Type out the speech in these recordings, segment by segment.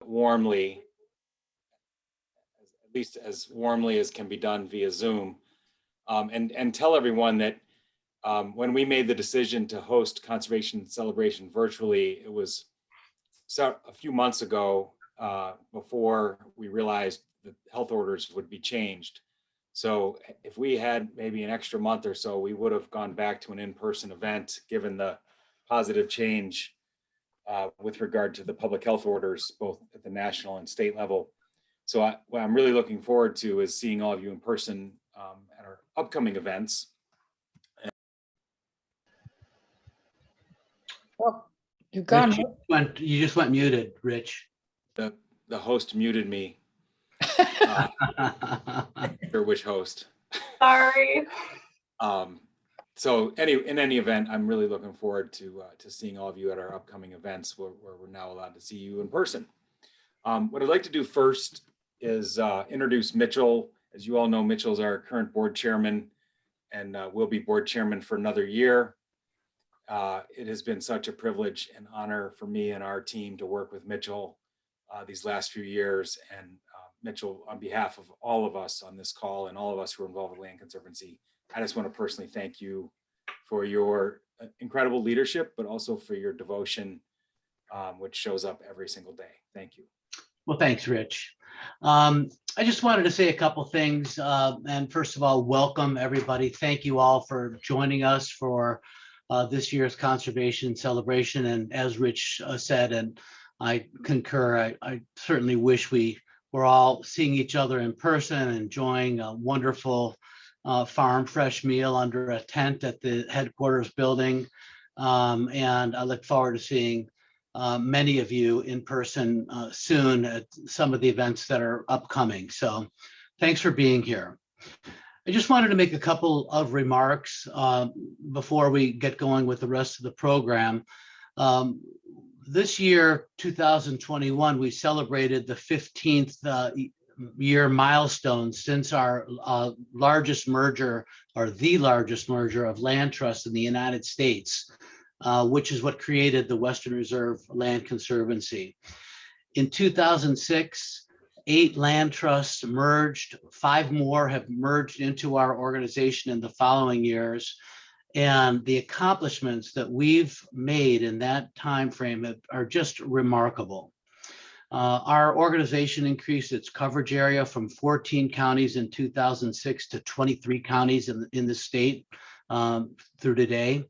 warmly, at least as warmly as can be done via Zoom, and tell everyone that when we made the decision to host Conservation Celebration virtually, it was a few months ago, before we realized that health orders would be changed. So if we had maybe an extra month or so, we would have gone back to an in-person event, given the positive change with regard to the public health orders, both at the national and state level. So what I'm really looking forward to is seeing all of you in person at our upcoming events. Oh, you're gone. Rich, you just went muted, Rich. The host muted me. Or which host? Sorry. So in any event, I'm really looking forward to seeing all of you at our upcoming events where we're now allowed to see you in person. What I'd like to do first is introduce Mitchell. As you all know, Mitchell's our current board chairman and will be board chairman for another year. It has been such a privilege and honor for me and our team to work with Mitchell these last few years. And Mitchell, on behalf of all of us on this call and all of us who are involved with Land Conservancy, I just want to personally thank you for your incredible leadership, but also for your devotion, which shows up every single day. Thank you. Well, thanks, Rich. I just wanted to say a couple things. And first of all, welcome everybody. Thank you all for joining us for this year's Conservation Celebration. And as Rich said, and I concur, I certainly wish we were all seeing each other in person, enjoying a wonderful farm fresh meal under a tent at the headquarters building. And I look forward to seeing many of you in person soon at some of the events that are upcoming. So thanks for being here. I just wanted to make a couple of remarks before we get going with the rest of the program. This year, 2021, we celebrated the 15th year milestone since our largest merger, or the largest merger of land trusts in the United States, which is what created the Western Reserve Land Conservancy. In 2006, 8 land trusts merged, 5 more have merged into our organization in the following years. And the accomplishments that we've made in that time frame are just remarkable. Our organization increased its coverage area from 14 counties in 2006 to 23 counties in the state through today.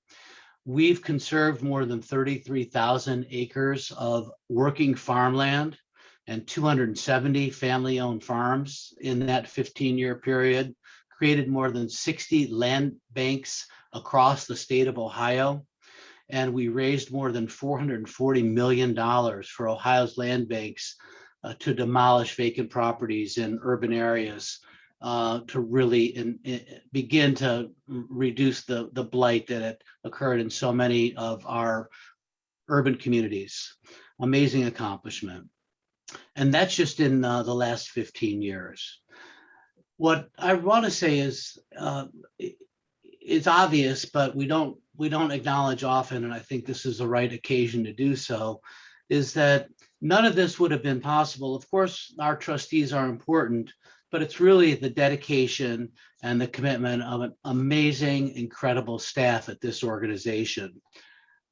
We've conserved more than 33,000 acres of working farmland and 270 family-owned farms in that 15-year period, created more than 60 land banks across the state of Ohio. And we raised more than $440 million for Ohio's land banks to demolish vacant properties in urban areas to really begin to reduce the blight that had occurred in so many of our urban communities. Amazing accomplishment. And that's just in the last 15 years. What I want to say is, it's obvious, but we don't acknowledge often, and I think this is the right occasion to do so, is that none of this would have been possible. Of course, our trustees are important, but it's really the dedication and the commitment of an amazing, incredible staff at this organization.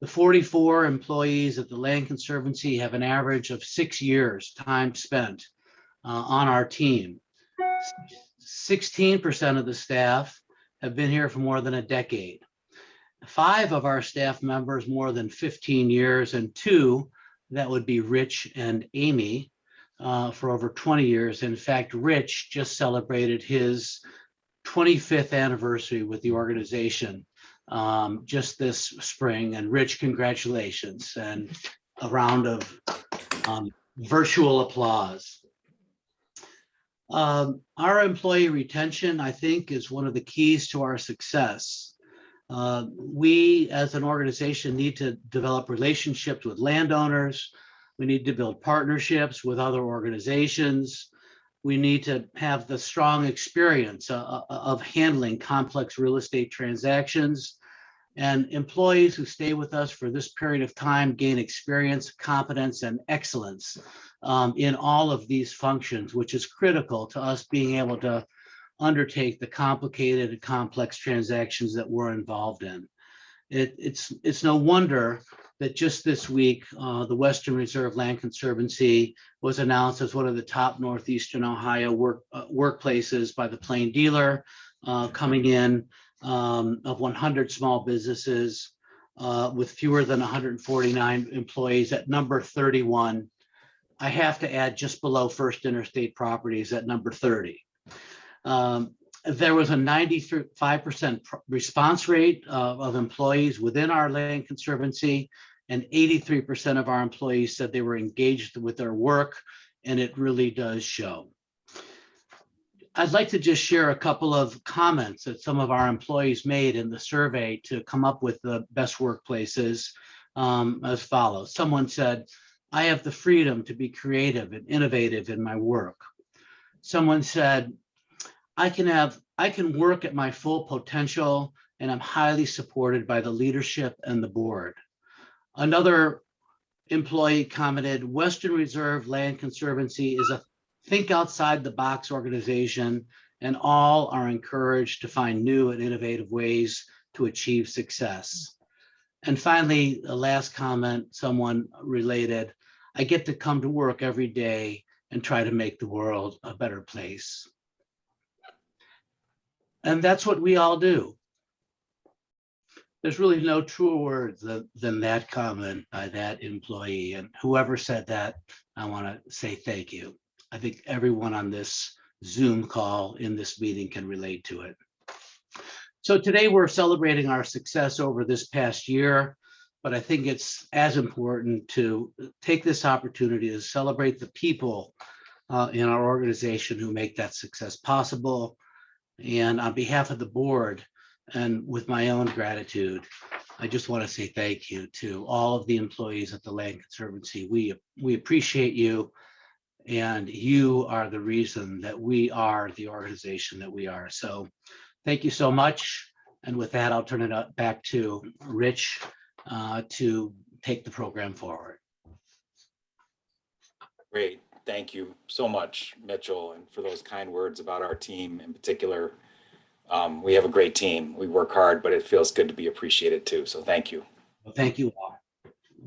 The 44 employees at the Land Conservancy have an average of 6 years time spent on our team. 16% of the staff have been here for more than a decade. 5 of our staff members more than 15 years, and 2, that would be Rich and Amy, for over 20 years. In fact, Rich just celebrated his 25th anniversary with the organization just this spring. And Rich, congratulations, and a round of virtual applause. Our employee retention, I think, is one of the keys to our success. We, as an organization, need to develop relationships with landowners. We need to build partnerships with other organizations. We need to have the strong experience of handling complex real estate transactions. And employees who stay with us for this period of time gain experience, competence, and excellence in all of these functions, which is critical to us being able to undertake the complicated and complex transactions that we're involved in. It's no wonder that just this week, the Western Reserve Land Conservancy was announced as one of the top Northeastern Ohio workplaces by the Plain Dealer, coming in of 100 small businesses with fewer than 149 employees at number 31. I have to add just below First Interstate Properties at number 30. There was a 95% response rate of employees within our Land Conservancy, and 83% of our employees said they were engaged with their work, and it really does show. I'd like to just share a couple of comments that some of our employees made in the survey to come up with the best workplaces as follows. Someone said, "I have the freedom to be creative and innovative in my work." Someone said, I can work at my full potential, and I'm highly supported by the leadership and the board." Another employee commented, "Western Reserve Land Conservancy is a think outside the box organization, and all are encouraged to find new and innovative ways to achieve success." And finally, the last comment, someone related, "I get to come to work every day and try to make the world a better place." And that's what we all do. There's really no truer words than that comment by that employee. And whoever said that, I want to say thank you. I think everyone on this Zoom call in this meeting can relate to it. So today we're celebrating our success over this past year, but I think it's as important to take this opportunity to celebrate the people in our organization who make that success possible. And on behalf of the board and with my own gratitude, I just want to say thank you to all of the employees at the Land Conservancy. We appreciate you, and you are the reason that we are the organization that we are. So thank you so much. And with that, I'll turn it back to Rich to take the program forward. Great. Thank you so much, Mitchell, and for those kind words about our team in particular. We have a great team. We work hard, but it feels good to be appreciated too. So thank you. Well, thank you all.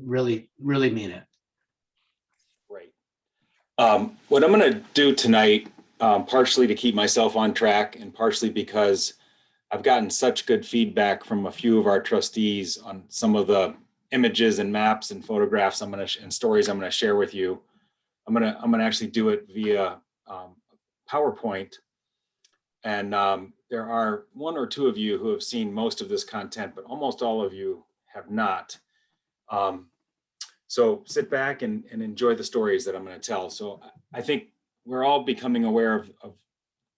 Really, really mean it. Great. What I'm going to do tonight, partially to keep myself on track and partially because I've gotten such good feedback from a few of our trustees on some of the images and maps and photographs and stories I'm going to share with you. I'm gonna actually do it via PowerPoint, and there are one or two of you who have seen most of this content, but almost all of you have not. So sit back and enjoy the stories that I'm going to tell. So I think we're all becoming aware of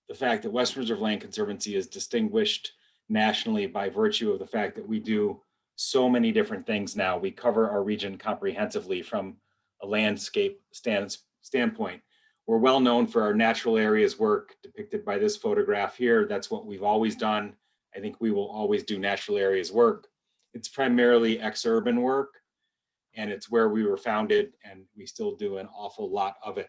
the fact that Western Reserve Land Conservancy is distinguished nationally by virtue of the fact that we do so many different things now. We cover our region comprehensively from a landscape standpoint. We're well known for our natural areas work depicted by this photograph here. That's what we've always done. I think we will always do natural areas work. It's primarily ex-urban work, and it's where we were founded, and we still do an awful lot of it.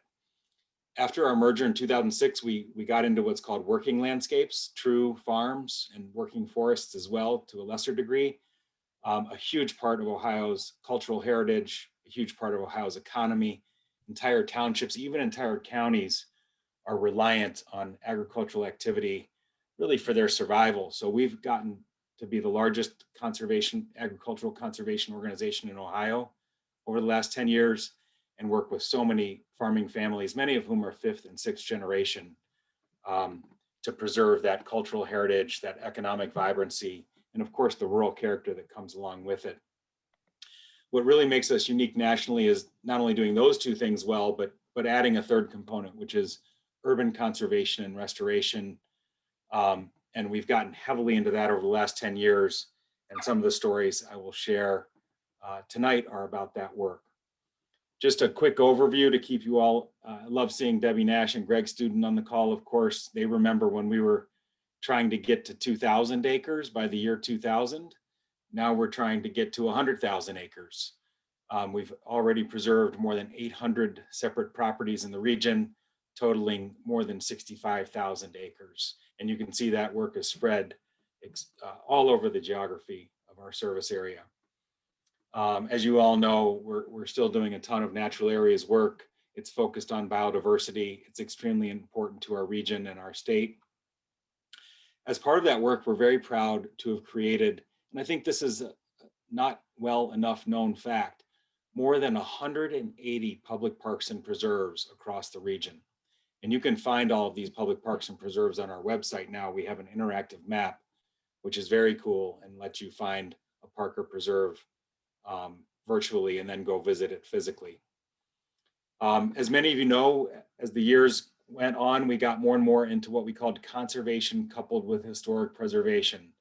After our merger in 2006, we got into what's called working landscapes, true farms and working forests as well to a lesser degree. A huge part of Ohio's cultural heritage, a huge part of Ohio's economy. Entire townships, even entire counties, are reliant on agricultural activity really for their survival. So we've gotten to be the largest agricultural conservation organization in Ohio over the last 10 years and work with so many farming families, many of whom are 5th and 6th generation, to preserve that cultural heritage, that economic vibrancy, and of course the rural character that comes along with it. What really makes us unique nationally is not only doing those two things well, but adding a third component, which is urban conservation and restoration. And we've gotten heavily into that over the last 10 years. And some of the stories I will share tonight are about that work. Just a quick overview to keep you all, I love seeing Debbie Nash and Greg Student on the call, of course. They remember when we were trying to get to 2,000 acres by the year 2000. now we're trying to get to 100,000 acres. We've already preserved more than 800 separate properties in the region, totaling more than 65,000 acres. And you can see that work is spread all over the geography of our service area. As you all know, we're still doing a ton of natural areas work. It's focused on biodiversity. It's extremely important to our region and our state. As part of that work, we're very proud to have created, and I think this is not well enough known fact, more than 180 public parks and preserves across the region. And you can find all of these public parks and preserves on our website now. We have an interactive map, which is very cool and lets you find a park or preserve virtually and then go visit it physically. As many of you know, as the years went on, we got more and more into what we called conservation coupled with historic preservation.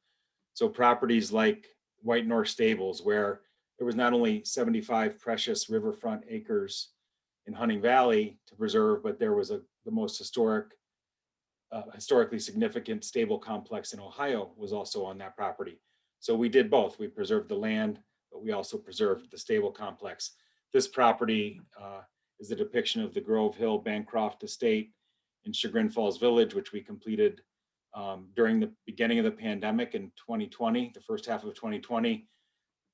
So properties like White North Stables, where there was not only 75 precious riverfront acres in Hunting Valley to preserve, but there was the most historically significant stable complex in Ohio was also on that property. So we did both. We preserved the land, but we also preserved the stable complex. This property is a depiction of the Grove Hill Bancroft estate in Chagrin Falls Village, which we completed during the beginning of the pandemic in 2020, the first half of 2020,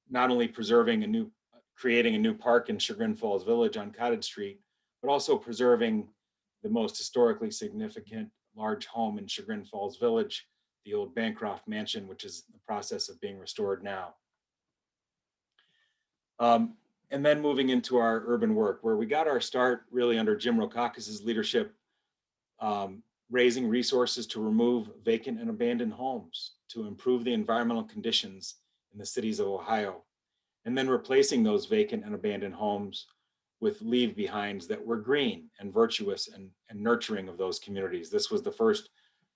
not only creating a new park in Chagrin Falls Village on Cottage Street, but also preserving the most historically significant large home in Chagrin Falls Village, the old Bancroft Mansion, which is in the process of being restored now. And then moving into our urban work, where we got our start really under Jim Rokakis's leadership, raising resources to remove vacant and abandoned homes, to improve the environmental conditions in the cities of Ohio, and then replacing those vacant and abandoned homes with leave behinds that were green and virtuous and nurturing of those communities. This was the first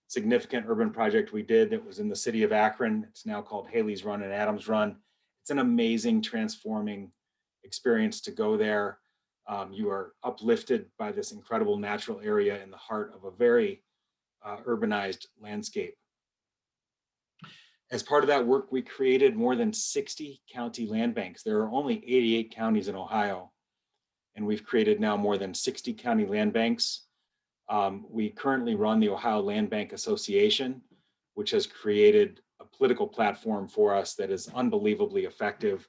significant urban project we did that was in the city of Akron. It's now called Haley's Run and Adams Run. It's an amazing, transforming experience to go there. You are uplifted by this incredible natural area in the heart of a very urbanized landscape. As part of that work, we created more than 60 county land banks. There are only 88 counties in Ohio, and we've created now more than 60 county land banks. We currently run the Ohio Land Bank Association, which has created a political platform for us that is unbelievably effective.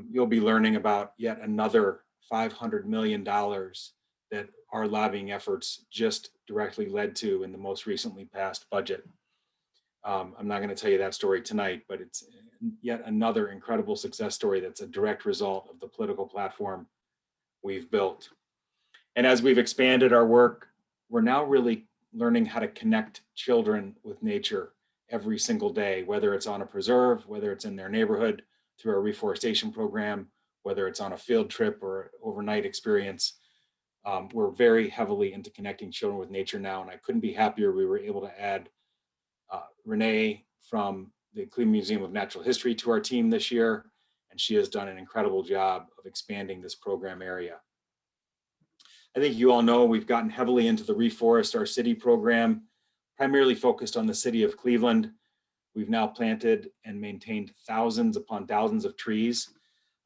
You'll be learning about yet another $500 million that our lobbying efforts just directly led to in the most recently passed budget. I'm not going to tell you that story tonight, but it's yet another incredible success story that's a direct result of the political platform we've built. And as we've expanded our work, we're now really learning how to connect children with nature every single day, whether it's on a preserve, whether it's in their neighborhood through our reforestation program, whether it's on a field trip or overnight experience. We're very heavily into connecting children with nature now, and I couldn't be happier we were able to add Renee from the Cleveland Museum of Natural History to our team this year, and she has done an incredible job of expanding this program area. I think you all know we've gotten heavily into the Reforest Our City program, primarily focused on the city of Cleveland. We've now planted and maintained thousands upon thousands of trees.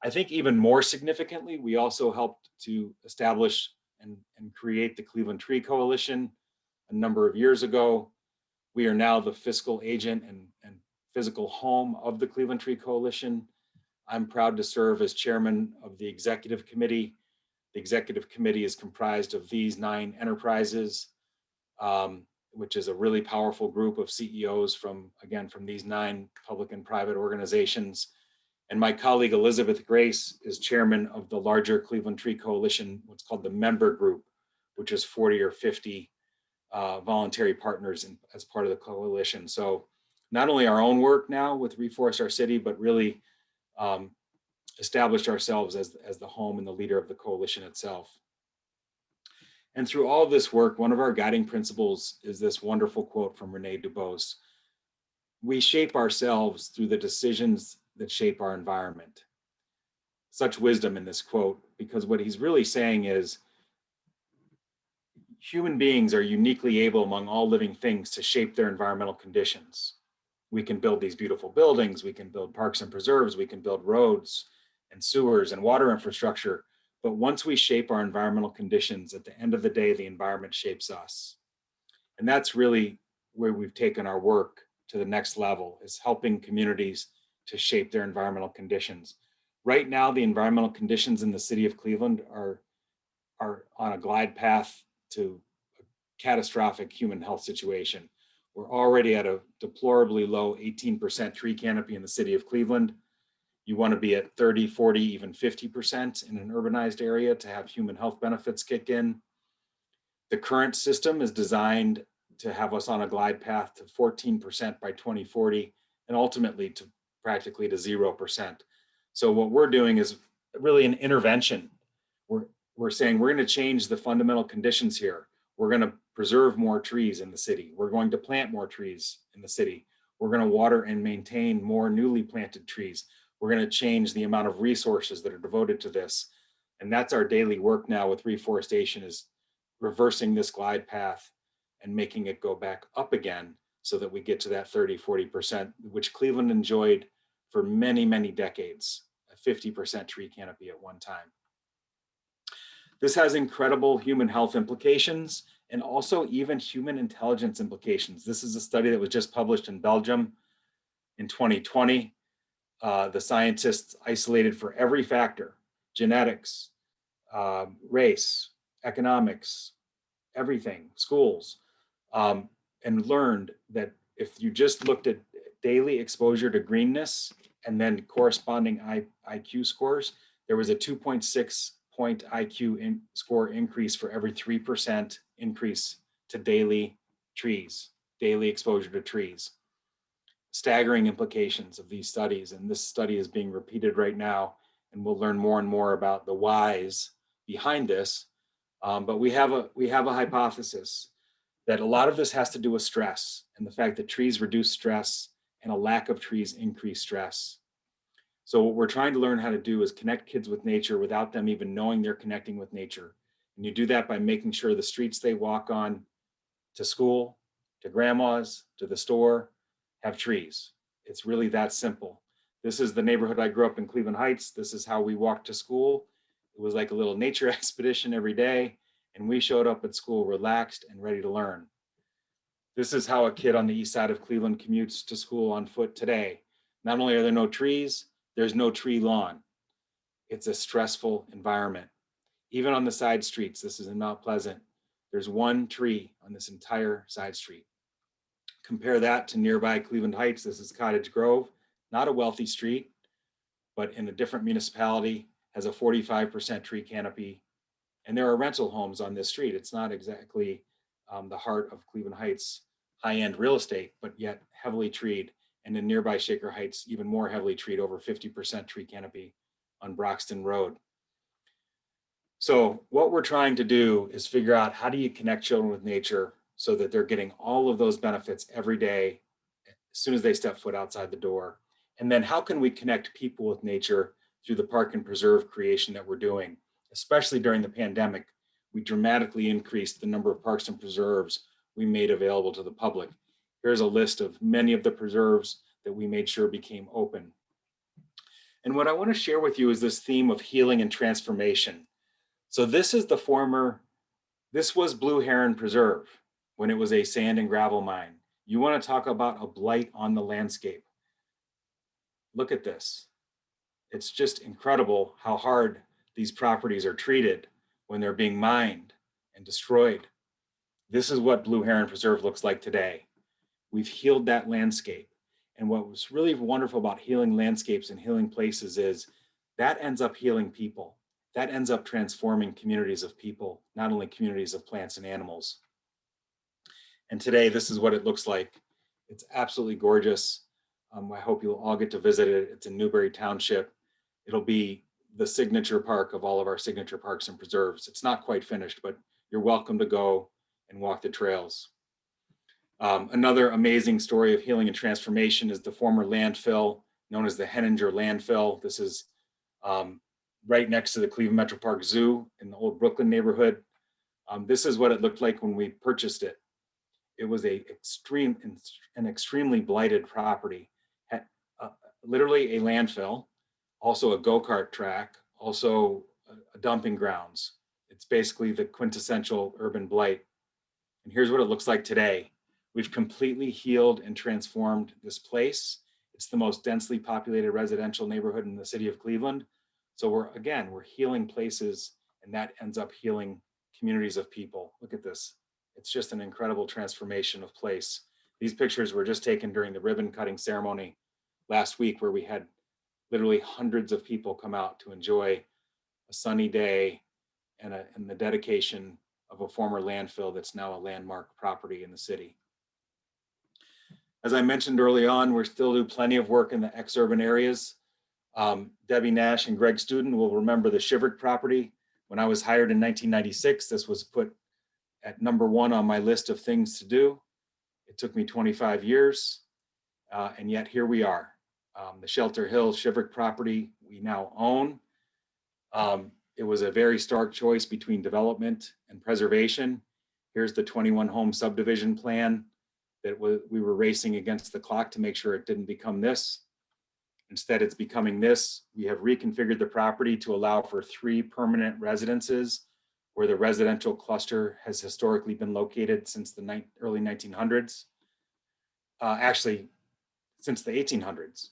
I think even more significantly, we also helped to establish and create the Cleveland Tree Coalition a number of years ago. We are now the fiscal agent and physical home of the Cleveland Tree Coalition. I'm proud to serve as chairman of the executive committee. The executive committee is comprised of these 9 enterprises, which is a really powerful group of CEOs from these 9 public and private organizations. And my colleague Elizabeth Grace is chairman of the larger Cleveland Tree Coalition, what's called the member group, which is 40 or 50 voluntary partners as part of the coalition. So not only our own work now with Reforest Our City, but really established ourselves as the home and the leader of the coalition itself. And through all of this work, one of our guiding principles is this wonderful quote from Rene Dubose: "We shape ourselves through the decisions that shape our environment." Such wisdom in this quote, because what he's really saying is human beings are uniquely able among all living things to shape their environmental conditions. we can build these beautiful buildings, we can build parks and preserves, we can build roads and sewers and water infrastructure. But once we shape our environmental conditions, at the end of the day, the environment shapes us. And that's really where we've taken our work to the next level, is helping communities to shape their environmental conditions. Right now, the environmental conditions in the city of Cleveland are on a glide path to a catastrophic human health situation. We're already at a deplorably low 18% tree canopy in the city of Cleveland. You want to be at 30, 40, even 50% in an urbanized area to have human health benefits kick in. The current system is designed to have us on a glide path to 14% by 2040 and ultimately to practically to 0%. So what we're doing is really an intervention. We're saying we're going to change the fundamental conditions here. We're going to preserve more trees in the city. We're going to plant more trees in the city. We're going to water and maintain more newly planted trees. We're going to change the amount of resources that are devoted to this. And that's our daily work now with reforestation, is reversing this glide path and making it go back up again so that we get to that 30, 40%, which Cleveland enjoyed for many, many decades, a 50% tree canopy at one time. This has incredible human health implications and also even human intelligence implications. This is a study that was just published in Belgium in 2020. The scientists isolated for every factor: genetics, race, economics, everything, schools, and learned that if you just looked at daily exposure to greenness and then corresponding IQ scores, there was a 2.6 point IQ score increase for every 3% increase to daily exposure to trees. Staggering implications of these studies, and this study is being repeated right now, and we'll learn more and more about the whys behind this. But we have a hypothesis that a lot of this has to do with stress and the fact that trees reduce stress and a lack of trees increase stress. So what we're trying to learn how to do is connect kids with nature without them even knowing they're connecting with nature. And you do that by making sure the streets they walk on to school, to grandma's, to the store, have trees. It's really that simple. This is the neighborhood I grew up in, Cleveland Heights. This is how we walked to school. It was like a little nature expedition every day, and we showed up at school relaxed and ready to learn. This is how a kid on the east side of Cleveland commutes to school on foot today. Not only are there no trees, there's no tree lawn. It's a stressful environment. Even on the side streets, this is in Mount Pleasant, there's one tree on this entire side street. Compare that to nearby Cleveland Heights. This is Cottage Grove, not a wealthy street, but in a different municipality, has a 45% tree canopy. And there are rental homes on this street. It's not exactly the heart of Cleveland Heights high-end real estate, but yet heavily treed. And in nearby Shaker Heights, even more heavily treed, over 50% tree canopy on Broxton Road. So what we're trying to do is figure out, how do you connect children with nature so that they're getting all of those benefits every day as soon as they step foot outside the door? And then how can we connect people with nature through the park and preserve creation that we're doing? Especially during the pandemic, we dramatically increased the number of parks and preserves we made available to the public. Here's a list of many of the preserves that we made sure became open. And what I want to share with you is this theme of healing and transformation. So this was Blue Heron Preserve when it was a sand and gravel mine. You want to talk about a blight on the landscape. Look at this. It's just incredible how hard these properties are treated when they're being mined and destroyed. This is what Blue Heron Preserve looks like today. We've healed that landscape. And what was really wonderful about healing landscapes and healing places is that ends up healing people. That ends up transforming communities of people, not only communities of plants and animals. And today, this is what it looks like. It's absolutely gorgeous. I hope you'll all get to visit it. It's in Newberry Township. It'll be the signature park of all of our signature parks and preserves. It's not quite finished, but you're welcome to go and walk the trails. Another amazing story of healing and transformation is the former landfill known as the Henninger Landfill. This is right next to the Cleveland Metro Park Zoo in the old Brooklyn neighborhood. This is what it looked like when we purchased it. It was an extremely blighted property. Had, literally a landfill, also a go-kart track, also a dumping grounds. It's basically the quintessential urban blight. And here's what it looks like today. We've completely healed and transformed this place. It's the most densely populated residential neighborhood in the city of Cleveland. So we're healing places, and that ends up healing communities of people. Look at this. It's just an incredible transformation of place. These pictures were just taken during the ribbon cutting ceremony last week, where we had literally hundreds of people come out to enjoy a sunny day and the dedication of a former landfill that's now a landmark property in the city. As I mentioned early on, we're still do plenty of work in the ex-urban areas. Debbie Nash and Greg Student will remember the Shiverick property. When I was hired in 1996, this was put at #1 on my list of things to do. It took me 25 years, and yet here we are. The Shelter Hill Shiverick property we now own. It was a very stark choice between development and preservation. Here's the 21 home subdivision plan that we were racing against the clock to make sure it didn't become this. Instead, it's becoming this. We have reconfigured the property to allow for 3 permanent residences, where the residential cluster has historically been located since the early 1900s. Actually, since the 1800s.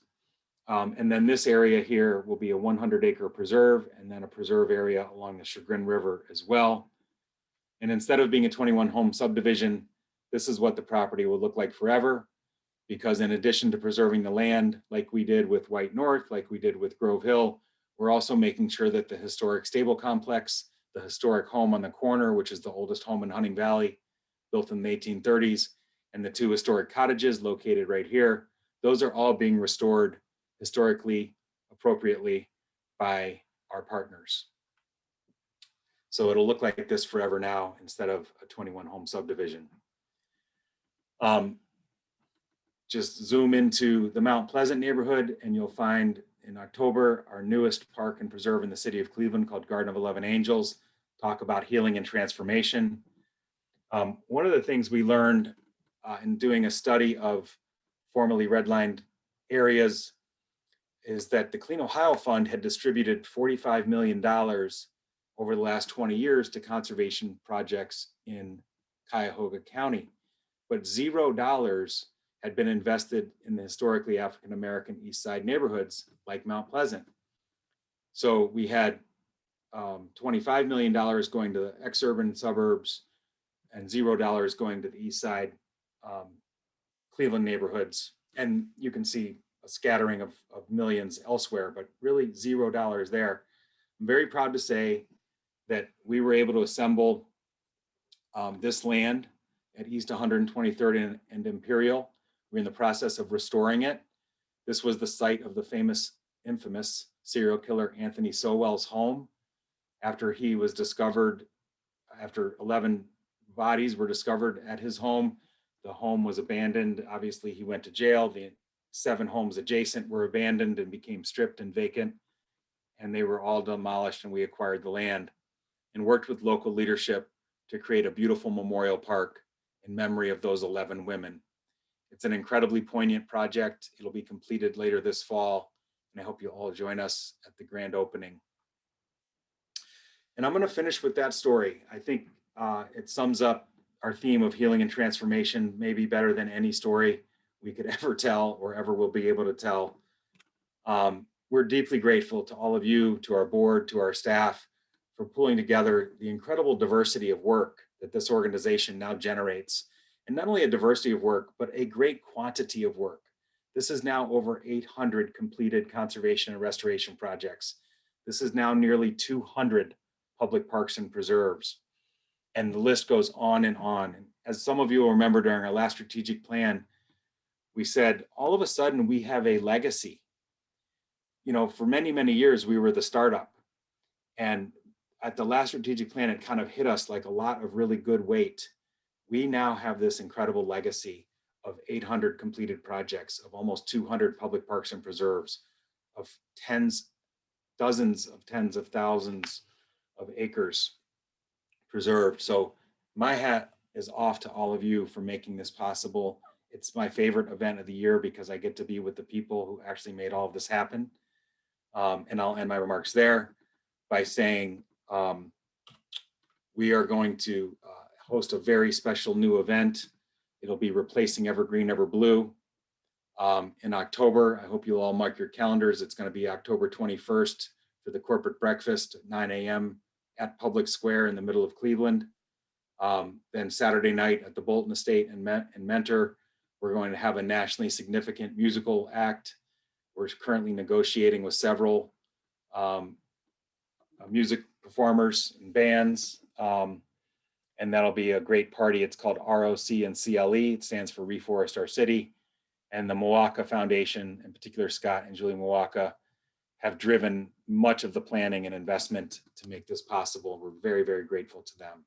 And then this area here will be a 100-acre preserve, and then a preserve area along the Chagrin River as well. And instead of being a 21 home subdivision, this is what the property will look like forever, because in addition to preserving the land like we did with White North, like we did with Grove Hill, we're also making sure that the historic stable complex, the historic home on the corner, which is the oldest home in Hunting Valley, built in the 1830s, and the 2 historic cottages located right here, those are all being restored historically, appropriately by our partners. So it'll look like this forever now instead of a 21 home subdivision. Just zoom into the Mount Pleasant neighborhood, and you'll find in October our newest park and preserve in the city of Cleveland called Garden of 11 Angels. Talk about healing and transformation. One of the things we learned in doing a study of formerly redlined areas is that the Clean Ohio Fund had distributed $45 million over the last 20 years to conservation projects in Cuyahoga County, but $0 had been invested in the historically African-American East Side neighborhoods like Mount Pleasant. So we had $25 million going to the ex-urban suburbs and $0 going to the East Side Cleveland neighborhoods. And you can see a scattering of millions elsewhere, but really $0 there. I'm very proud to say that we were able to assemble this land at East 123rd and Imperial. We're in the process of restoring it. This was the site of the infamous serial killer Anthony Sowell's home. After he was discovered, after 11 bodies were discovered at his home, the home was abandoned. Obviously, he went to jail. The 7 homes adjacent were abandoned and became stripped and vacant, and they were all demolished, and we acquired the land and worked with local leadership to create a beautiful memorial park in memory of those 11 women. It's an incredibly poignant project. It'll be completed later this fall, and I hope you all join us at the grand opening. And I'm going to finish with that story. I think it sums up our theme of healing and transformation maybe better than any story we could ever tell or ever will be able to tell. We're deeply grateful to all of you, to our board, to our staff for pulling together the incredible diversity of work that this organization now generates. And not only a diversity of work, but a great quantity of work. This is now over 800 completed conservation and restoration projects. This is now nearly 200 public parks and preserves. And the list goes on and on. As some of you will remember during our last strategic plan, we said, all of a sudden we have a legacy. You know, for many, many years, we were the startup. And at the last strategic plan, it kind of hit us like a lot of really good weight. We now have this incredible legacy of 800 completed projects, of almost 200 public parks and preserves, of dozens of tens of thousands of acres preserved. So my hat is off to all of you for making this possible. It's my favorite event of the year because I get to be with the people who actually made all of this happen. And I'll end my remarks there by saying we are going to host a very special new event. It'll be replacing Evergreen Ever Blue in October. I hope you'll all mark your calendars. It's going to be October 21st for the corporate breakfast at 9 a.m. at Public Square in the middle of Cleveland. Then Saturday night at the Bolton Estate in Mentor, we're going to have a nationally significant musical act. We're currently negotiating with several music performers and bands, and that'll be a great party. It's called ROC and CLE. It stands for Reforest Our City. And the Moaka Foundation, in particular Scott and Julie Moaka, have driven much of the planning and investment to make this possible. We're very, very grateful to them.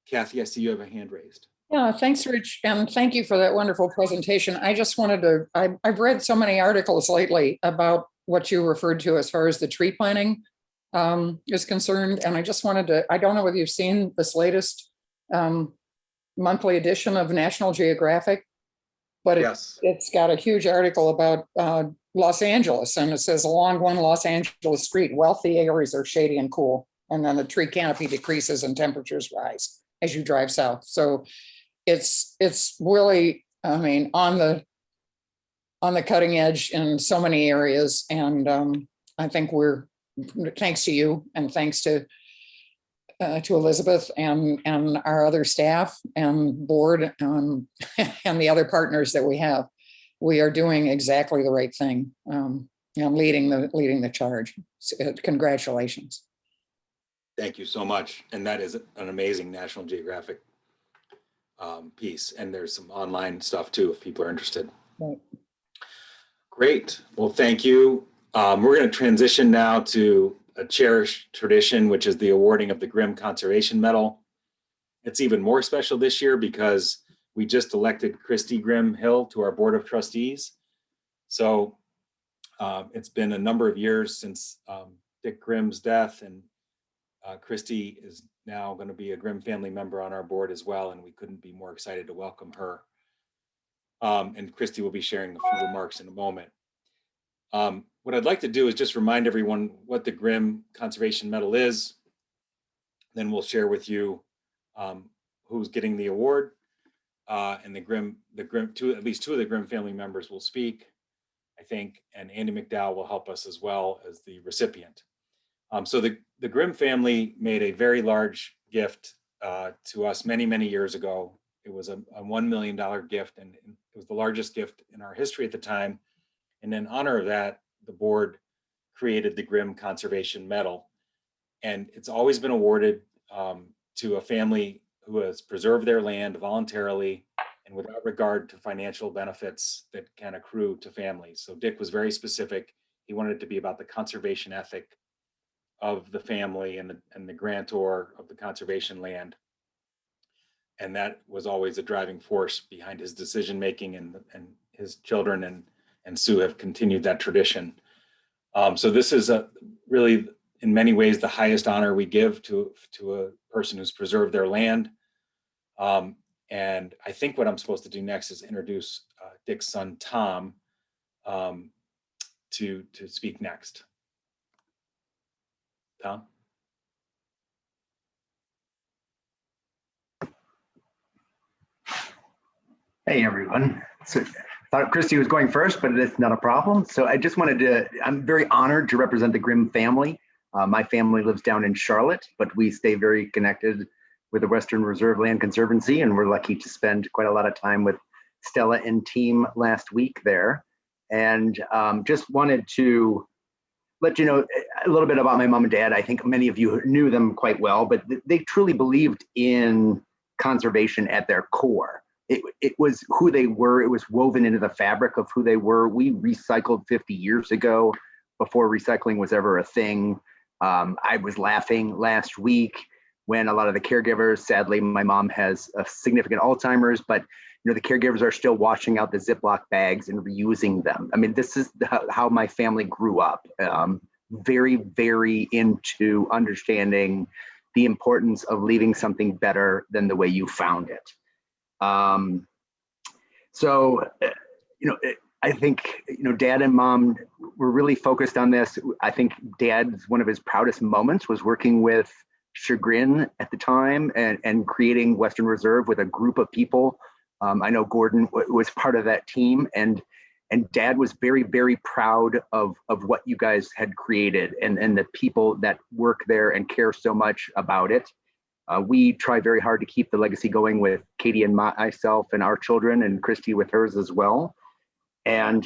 Kathy, I see you have a hand raised. Yeah, thanks, Rich, and thank you for that wonderful presentation. I just wanted to, I've read so many articles lately about what you referred to as far as the tree planting is concerned, and I just wanted to, I don't know whether you've seen this latest monthly edition of National Geographic, but Yes. it's got a huge article about Los Angeles, and it says along one Los Angeles street, wealthy areas are shady and cool, and then the tree canopy decreases and temperatures rise as you drive south. So it's really, I mean, on the cutting edge in so many areas. And I think we're, thanks to you and thanks to Elizabeth and our other staff and board and the other partners that we have, we are doing exactly the right thing and leading the charge. So, congratulations. Thank you so much. And that is an amazing National Geographic piece. And there's some online stuff too, if people are interested. Right. Great. Well, thank you. We're going to transition now to a cherished tradition, which is the awarding of the Grimm Conservation Medal. It's even more special this year because we just elected Christy Grimm Hill to our Board of Trustees. So it's been a number of years since Dick Grimm's death, and Christy is now going to be a Grimm family member on our board as well, and we couldn't be more excited to welcome her. And Christy will be sharing a few remarks in a moment. What I'd like to do is just remind everyone what the Grimm Conservation Medal is. Then we'll share with you who's getting the award, and at least two of the Grimm family members will speak, I think, and Andy Mcdowell will help us as well as the recipient. So the Grimm family made a very large gift to us many, many years ago. It was a $1 million gift, and it was the largest gift in our history at the time. And in honor of that, the board created the Grimm Conservation Medal. And it's always been awarded to a family who has preserved their land voluntarily and without regard to financial benefits that can accrue to families. So Dick was very specific. He wanted it to be about the conservation ethic of the family and the grantor of the conservation land. And that was always a driving force behind his decision-making, and his children and Sue have continued that tradition. So this is really, in many ways, the highest honor we give to a person who's preserved their land. And I think what I'm supposed to do next is introduce Dick's son, Tom, to speak next. Tom? Hey, everyone. So I thought Christy was going first, but it's not a problem. So I just wanted to, I'm very honored to represent the Grimm family. My family lives down in Charlotte, but we stay very connected with the Western Reserve Land Conservancy, and we're lucky to spend quite a lot of time with Stella and team last week there. And just wanted to let you know a little bit about my mom and dad. I think many of you knew them quite well, but they truly believed in conservation at their core. It was who they were. It was woven into the fabric of who they were. We recycled 50 years ago, before recycling was ever a thing. I was laughing last week when a lot of the caregivers, sadly, my mom has a significant Alzheimer's, but the caregivers are still washing out the Ziploc bags and reusing them. I mean, this is how my family grew up. Very, very into understanding the importance of leaving something better than the way you found it. I think, Dad and Mom were really focused on this. I think Dad's, one of his proudest moments was working with Chagrin at the time and creating Western Reserve with a group of people. I know Gordon was part of that team, and Dad was very, very proud of what you guys had created and the people that work there and care so much about it. We try very hard to keep the legacy going with Katie and myself and our children, and Christy with hers as well. And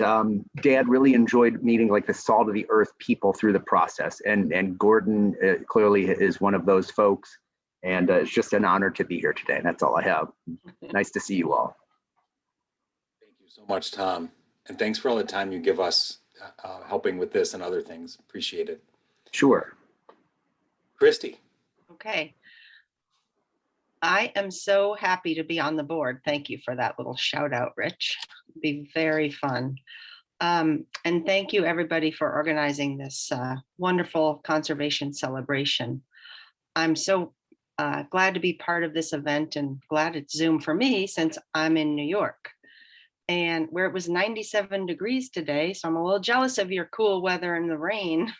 Dad really enjoyed meeting like the salt of the earth people through the process. And Gordon clearly is one of those folks. And it's just an honor to be here today. And that's all I have. Nice to see you all. Thank you so much, Tom. And thanks for all the time you give us helping with this and other things. Appreciate it. Sure. Christy. Okay. I am so happy to be on the board. Thank you for that little shout out, Rich. It'll be very fun. And thank you everybody for organizing this wonderful conservation celebration. I'm so glad to be part of this event and glad it's Zoom for me since I'm in New York, and where it was 97 degrees today. So I'm a little jealous of your cool weather and the rain.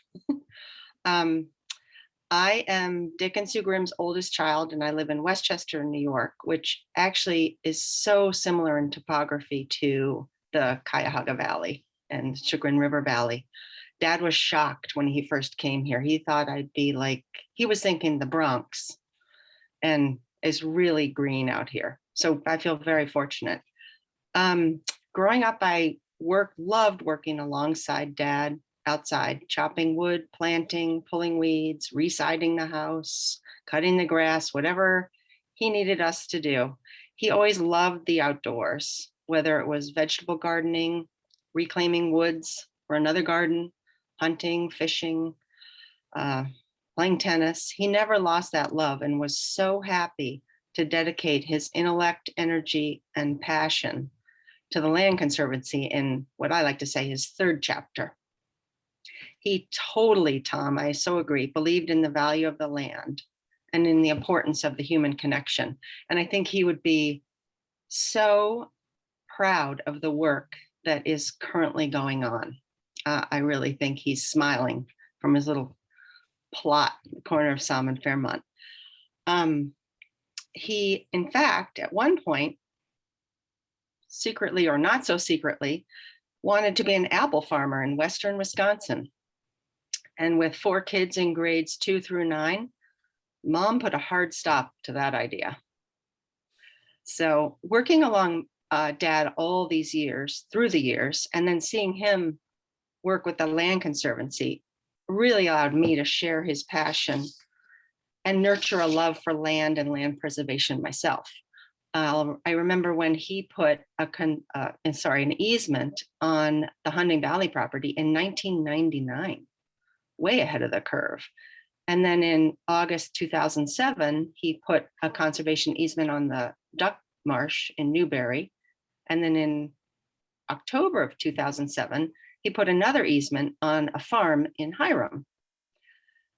I am Dick and Sue Grimm's oldest child, and I live in Westchester, New York, which actually is so similar in topography to the Cuyahoga Valley and Chagrin River Valley. Dad was shocked when he first came here. He thought I'd be like, he was thinking the Bronx, and it's really green out here. So I feel very fortunate. Growing up, I loved working alongside Dad outside, chopping wood, planting, pulling weeds, residing the house, cutting the grass, whatever he needed us to do. He always loved the outdoors, whether it was vegetable gardening, reclaiming woods for another garden, hunting, fishing, playing tennis. He never lost that love and was so happy to dedicate his intellect, energy, and passion to the Land Conservancy in what I like to say his third chapter. He totally, Tom, I so agree, believed in the value of the land and in the importance of the human connection. And I think he would be so proud of the work that is currently going on. I really think he's smiling from his little plot in the corner of Salm and Fairmont. He, in fact, at one point, secretly or not so secretly, wanted to be an apple farmer in Western Wisconsin. And with 4 kids in grades 2 through 9, Mom put a hard stop to that idea. So working along Dad all these years, through the years, and then seeing him work with the Land Conservancy really allowed me to share his passion and nurture a love for land and land preservation myself. I remember when he put an easement on the Hunting Valley property in 1999. Way ahead of the curve. And then in August 2007, he put a conservation easement on the duck marsh in Newberry. And then in October of 2007, he put another easement on a farm in Heron.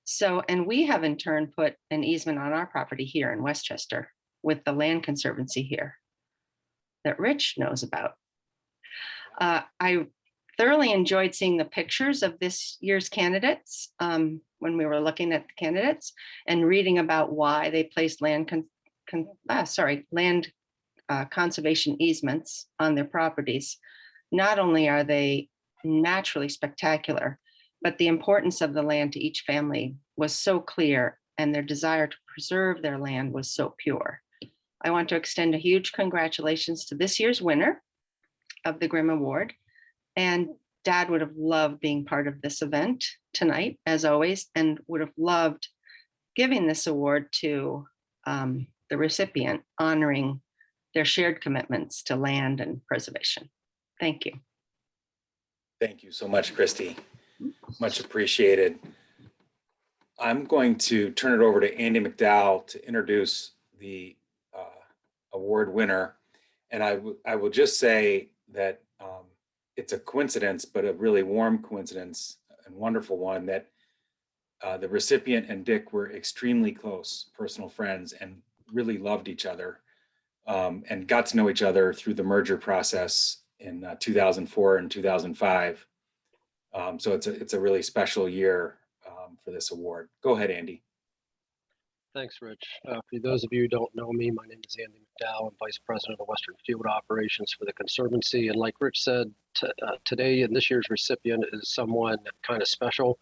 So, and we have in turn put an easement on our property here in Westchester with the Land Conservancy here that Rich knows about. I thoroughly enjoyed seeing the pictures of this year's candidates when we were looking at the candidates and reading about why they placed land conservation easements on their properties. Not only are they naturally spectacular, but the importance of the land to each family was so clear, and their desire to preserve their land was so pure. I want to extend a huge congratulations to this year's winner of the Grimm Award. And Dad would have loved being part of this event tonight, as always, and would have loved giving this award to the recipient, honoring their shared commitments to land and preservation. Thank you. Thank you so much, Christy. Much appreciated. I'm going to turn it over to Andy Mcdowell to introduce the award winner. And I will just say that it's a coincidence, but a really warm coincidence and wonderful one, that The recipient and Dick were extremely close personal friends and really loved each other, and got to know each other through the merger process in 2004 and 2005. So it's a really special year for this award. Go ahead, Andy. Thanks, Rich. For those of you who don't know me, my name is Andy Mcdowell. I'm Vice President of Western Field Operations for the Conservancy. And like Rich said, today and this year's recipient is someone kind of special.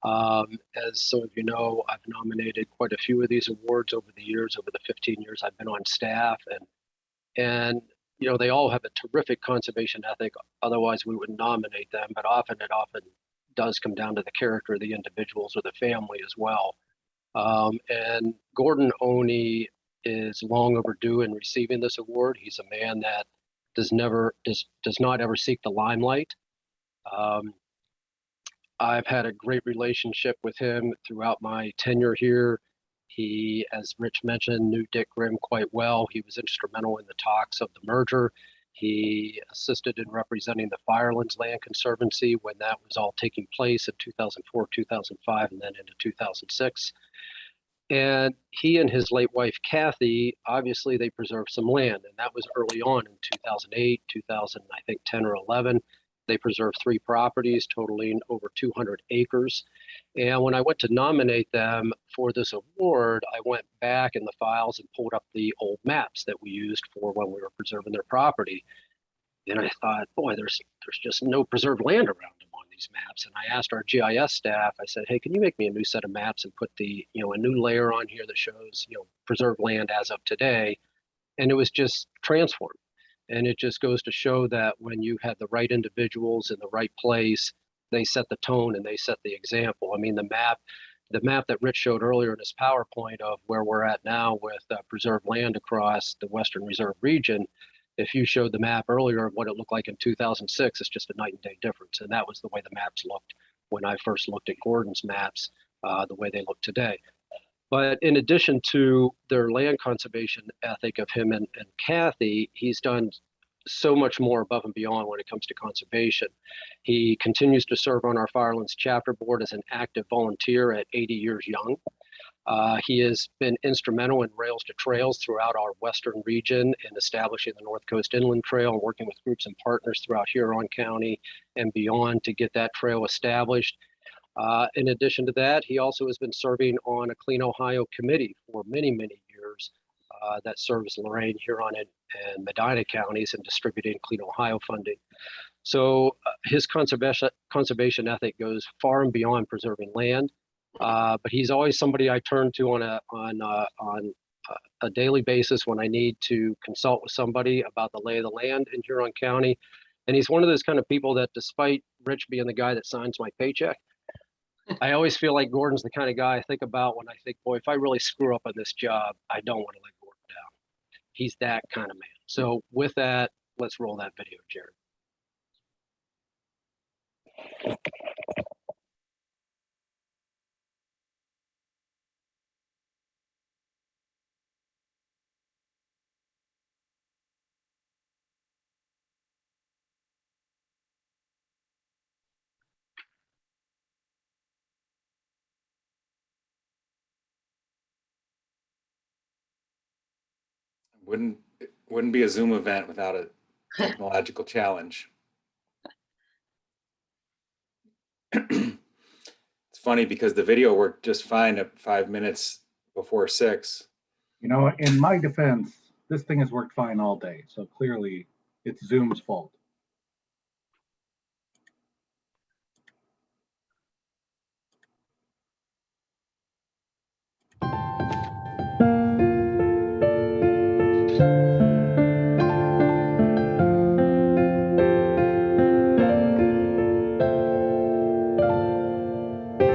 As some of you know, I've nominated quite a few of these awards over the years, over the 15 years I've been on staff. And you know, they all have a terrific conservation ethic. Otherwise, we wouldn't nominate them. But it often does come down to the character of the individuals or the family as well. And Gordon Oney is long overdue in receiving this award. He's a man that does not ever seek the limelight. I've had a great relationship with him throughout my tenure here. He, as Rich mentioned, knew Dick Grimm quite well. He was instrumental in the talks of the merger. He assisted in representing the Firelands Land Conservancy when that was all taking place in 2004, 2005, and then into 2006. And he and his late wife, Kathy, obviously they preserved some land, and that was early on in 2008, 2000, I think 10 or 11. They preserved 3 properties totaling over 200 acres. And when I went to nominate them for this award, I went back in the files and pulled up the old maps that we used for when we were preserving their property. And I thought, boy, there's just no preserved land around them on these maps. And I asked our GIS staff, I said, hey, can you make me a new set of maps and put a new layer on here that shows, preserved land as of today? And it was just transformed. And it just goes to show that when you have the right individuals in the right place, they set the tone and they set the example. I mean, the map that Rich showed earlier in his PowerPoint of where we're at now with preserved land across the Western Reserve region, if you showed the map earlier of what it looked like in 2006, it's just a night and day difference. And that was the way the maps looked when I first looked at Gordon's maps, the way they look today. But in addition to their land conservation ethic of him and Kathy, he's done so much more above and beyond when it comes to conservation. He continues to serve on our Firelands chapter board as an active volunteer at 80 years young. He has been instrumental in Rails to Trails throughout our western region in establishing the North Coast Inland Trail and working with groups and partners throughout Huron County and beyond to get that trail established. In addition to that, he also has been serving on a Clean Ohio committee for many, many years that serves Lorain, Huron, and Medina counties in distributing Clean Ohio funding. So his conservation ethic goes far and beyond preserving land, but he's always somebody I turn to on a daily basis when I need to consult with somebody about the lay of the land in Huron County. And he's one of those kind of people that, despite Rich being the guy that signs my paycheck, I always feel like Gordon's the kind of guy I think about when I think, boy, if I really screw up on this job, I don't want to let Gordon down. He's that kind of man. So with that, let's roll that video, Jared. Wouldn't be a Zoom event without a technological challenge. It's funny because the video worked just fine at 5 minutes before 6. In my defense, this thing has worked fine all day. So clearly it's Zoom's fault.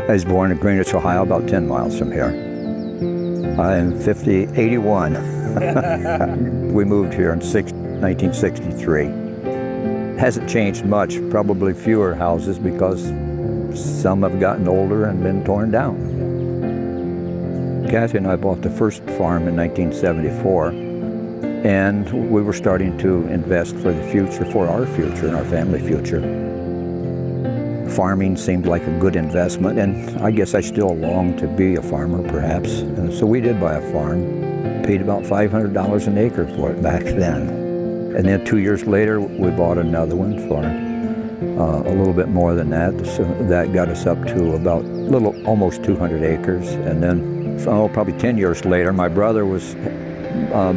I was born in Greenwich, Ohio, about 10 miles from here. I'm 81. We moved here in 1963. Hasn't changed much, probably fewer houses because some have gotten older and been torn down. Kathy and I bought the first farm in 1974, and we were starting to invest for the future, for our future and our family future. farming seemed like a good investment, and I guess I still long to be a farmer, perhaps. So we did buy a farm, paid about $500 an acre for it back then. And then 2 years later, we bought another one for a little bit more than that. So that got us up to about almost 200 acres. And then, probably 10 years later, my brother was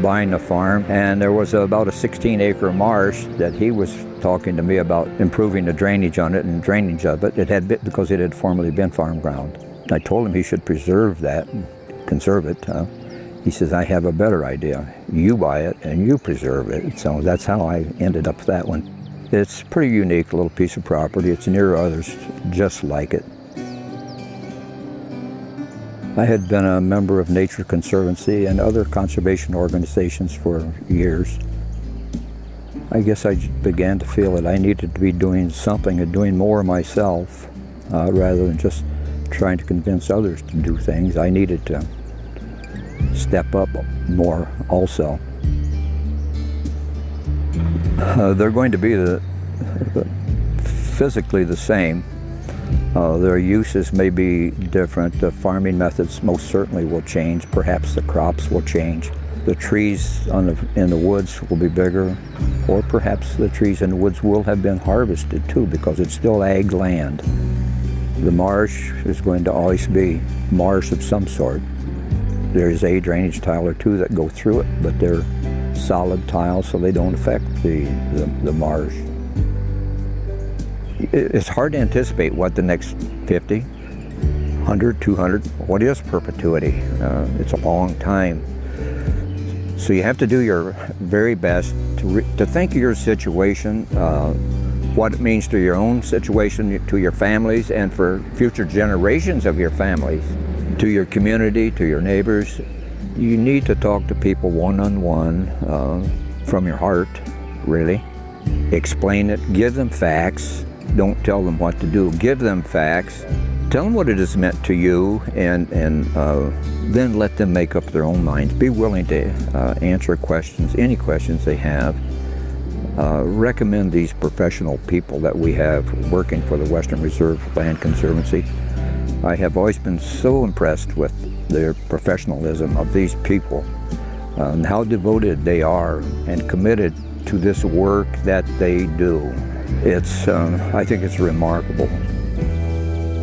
buying a farm, and there was about a 16-acre marsh that he was talking to me about improving the drainage on it and drainage of it. It had been, because it had formerly been farm ground. I told him he should preserve that and conserve it. He says, I have a better idea. You buy it and you preserve it. So that's how I ended up with that one. It's a pretty unique little piece of property. It's near others just like it. I had been a member of Nature Conservancy and other conservation organizations for years. I guess I began to feel that I needed to be doing something and doing more myself rather than just trying to convince others to do things. I needed to step up more also. They're going to be physically the same. Their uses may be different. The farming methods most certainly will change. Perhaps the crops will change. The trees in the woods will be bigger, or perhaps the trees in the woods will have been harvested too, because it's still ag land. The marsh is going to always be marsh of some sort. There's a drainage tile or two that go through it, but they're solid tiles, so they don't affect the marsh. It's hard to anticipate what the next 50, 100, 200, what is perpetuity? It's a long time. So you have to do your very best to think of your situation, what it means to your own situation, to your families, and for future generations of your families, to your community, to your neighbors. You need to talk to people one-on-one, from your heart, really. Explain it, give them facts. Don't tell them what to do. Give them facts. Tell them what it has meant to you, and then let them make up their own minds. Be willing to answer questions, any questions they have. Recommend these professional people that we have working for the Western Reserve Land Conservancy. I have always been so impressed with their professionalism of these people, and how devoted they are and committed to this work that they do. I think it's remarkable.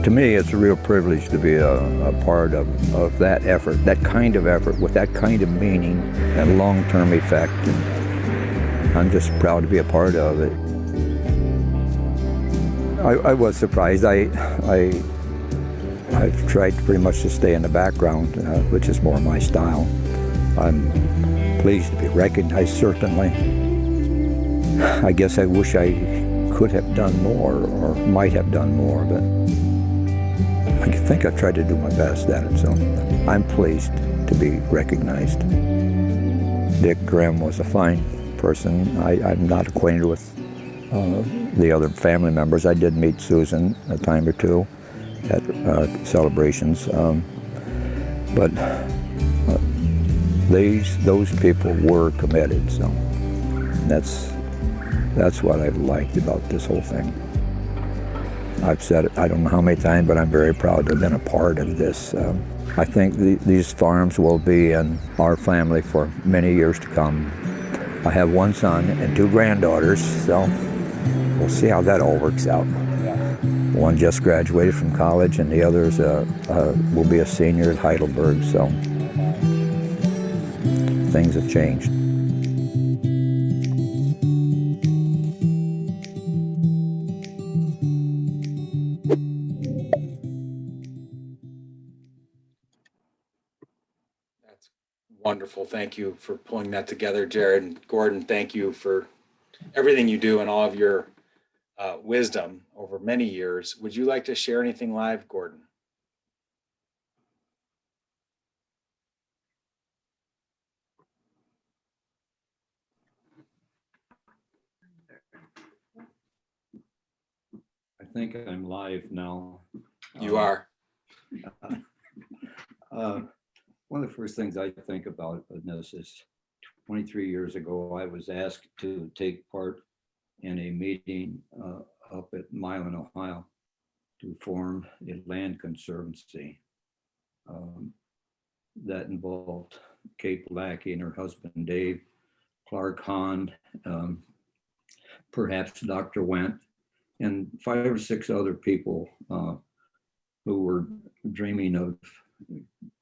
To me, it's a real privilege to be a part of that effort, that kind of effort with that kind of meaning and long-term effect. And I'm just proud to be a part of it. I was surprised. I've tried pretty much to stay in the background, which is more my style. I'm pleased to be recognized, certainly. I guess I wish I could have done more, or might have done more, but I think I tried to do my best at it, so I'm pleased to be recognized. Dick Grimm was a fine person. I'm not acquainted with the other family members. I did meet Susan a time or two at celebrations, but those people were committed, so that's what I've liked about this whole thing. I've said it, I don't know how many times, but I'm very proud to have been a part of this. I think these farms will be in our family for many years to come. I have one son and two granddaughters, so we'll see how that all works out. One just graduated from college, and the others will be a senior at Heidelberg, so things have changed. That's wonderful. Thank you for pulling that together, Jared. And Gordon, thank you for everything you do and all of your wisdom over many years. Would you like to share anything live, Gordon? I think I'm live now. You are. One of the first things I think about in this is 23 years ago, I was asked to take part in a meeting up at Milan, Ohio. to form a land conservancy. That involved Kate Lackey and her husband, Dave, Clark Hahn, perhaps Dr. Wendt, and 5 or 6 other people who were dreaming of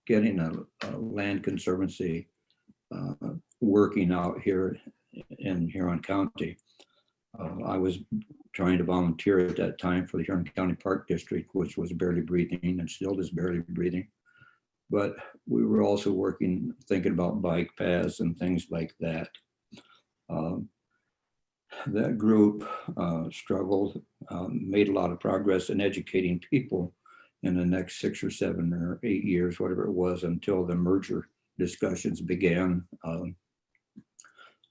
getting a land conservancy working out here in Huron County. I was trying to volunteer at that time for the Huron County Park District, which was barely breathing and still is barely breathing. But we were also thinking about bike paths and things like that. That group struggled, made a lot of progress in educating people in the next 6 or 7 or 8 years, whatever it was, until the merger discussions began. I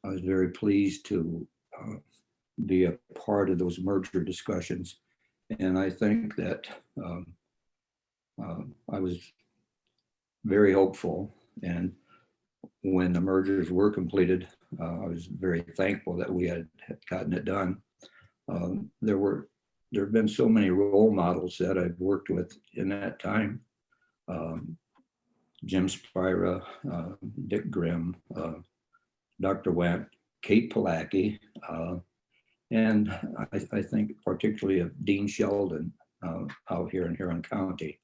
was very pleased to be a part of those merger discussions. And I think that I was very hopeful. And when the mergers were completed, I was very thankful that we had gotten it done. There have been so many role models that I've worked with in that time. Jim Spira, Dick Grimm, Dr. Wendt, Kate Palacky, and I think particularly of Dean Sheldon out here in Huron County.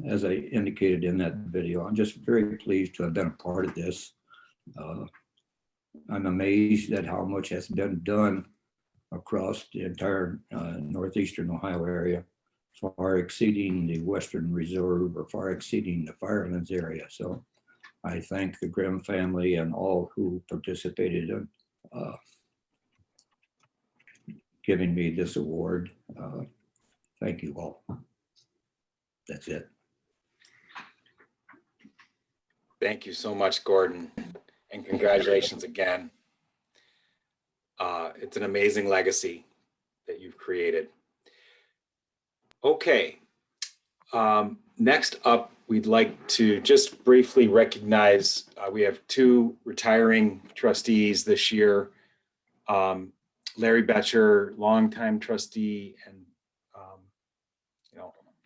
As I indicated in that video, I'm just very pleased to have been a part of this. I'm amazed at how much has been done across the entire northeastern Ohio area, far exceeding the Western Reserve or far exceeding the Firelands area. So I thank the Grimm family and all who participated in giving me this award. Thank you all. That's it. Thank you so much, Gordon, and congratulations again. It's an amazing legacy that you've created. Okay, next up, we'd like to just briefly recognize, we have 2 retiring trustees this year. Larry Betcher, longtime trustee and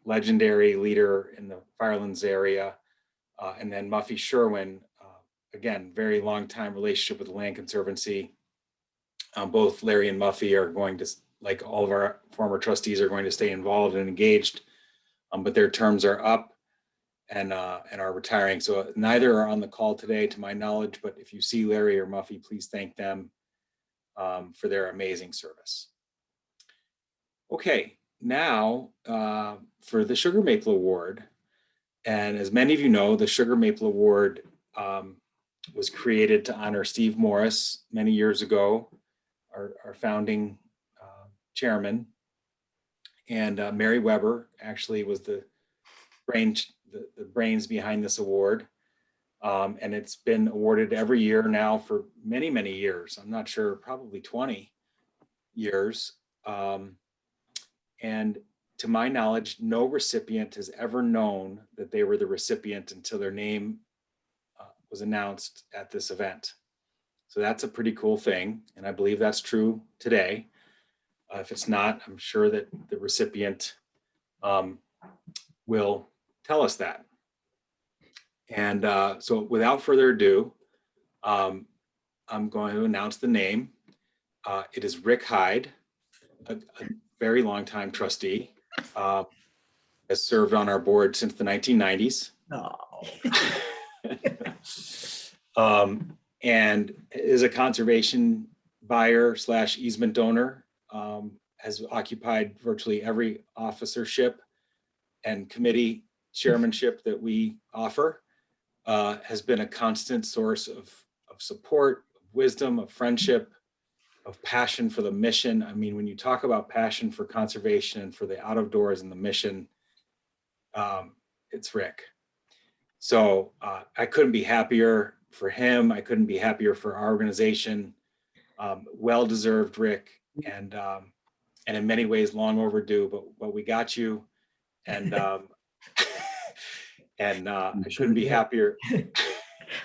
legendary leader in the Firelands area. And then Muffy Sherwin, again, very long time relationship with the Land Conservancy. Both Larry and Muffy are going to, like all of our former trustees, are going to stay involved and engaged, but their terms are up and are retiring. So neither are on the call today to my knowledge, but if you see Larry or Muffy, please thank them for their amazing service. Okay, now for the Sugar Maple Award. And as many of you know, the Sugar Maple Award was created to honor Steve Morris many years ago, our founding chairman. And Mary Weber actually was the brains behind this award. And it's been awarded every year now for many, many years. I'm not sure, probably 20 years. And to my knowledge, no recipient has ever known that they were the recipient until their name was announced at this event. So that's a pretty cool thing. And I believe that's true today. If it's not, I'm sure that the recipient will tell us that. And so without further ado, I'm going to announce the name. It is Rick Hyde, a very long time trustee. Has served on our board since the 1990s. And is a conservation buyer / easement donor, has occupied virtually every officership and committee chairmanship that we offer, has been a constant source of support, of wisdom, of friendship, of passion for the mission. I mean, when you talk about passion for conservation and for the out of doors and the mission, it's Rick. So I couldn't be happier for him. I couldn't be happier for our organization. Well-deserved, Rick, and in many ways long overdue, but we got you. And I couldn't be happier.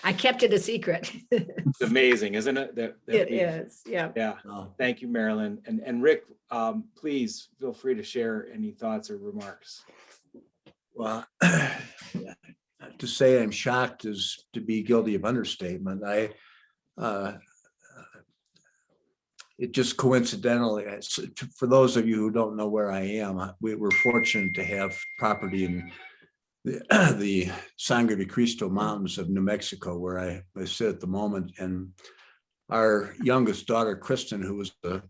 I kept it a secret. It's amazing, isn't it? That It we've- is, yeah. Yeah. Thank you, Marilyn. And Rick, please feel free to share any thoughts or remarks. Well, to say I'm shocked is to be guilty of understatement. It just coincidentally, for those of you who don't know where I am, we were fortunate to have property in the Sangre de Cristo Mountains of New Mexico, where I sit at the moment. And our youngest daughter, Kristen, who was a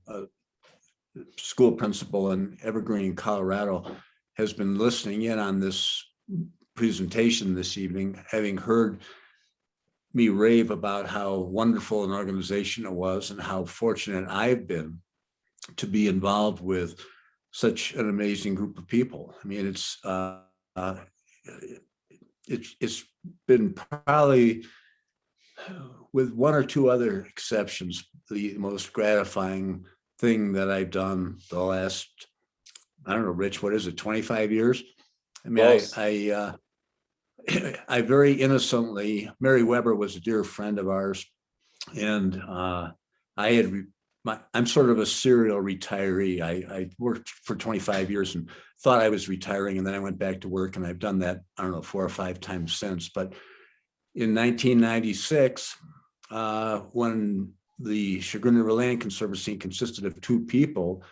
school principal in Evergreen, Colorado, has been listening in on this presentation this evening, having heard me rave about how wonderful an organization it was and how fortunate I've been to be involved with such an amazing group of people. I mean, it's been probably, with one or two other exceptions, the most gratifying thing that I've done the last, I don't know, Rich, what is it, 25 years? I mean, I very innocently, Mary Weber was a dear friend of ours, and I'm sort of a serial retiree. I worked for 25 years and thought I was retiring, and then I went back to work, and I've done that, I don't know, 4 or 5 times since. But in 1996, when the Chagrin River Land Conservancy consisted of 2 people,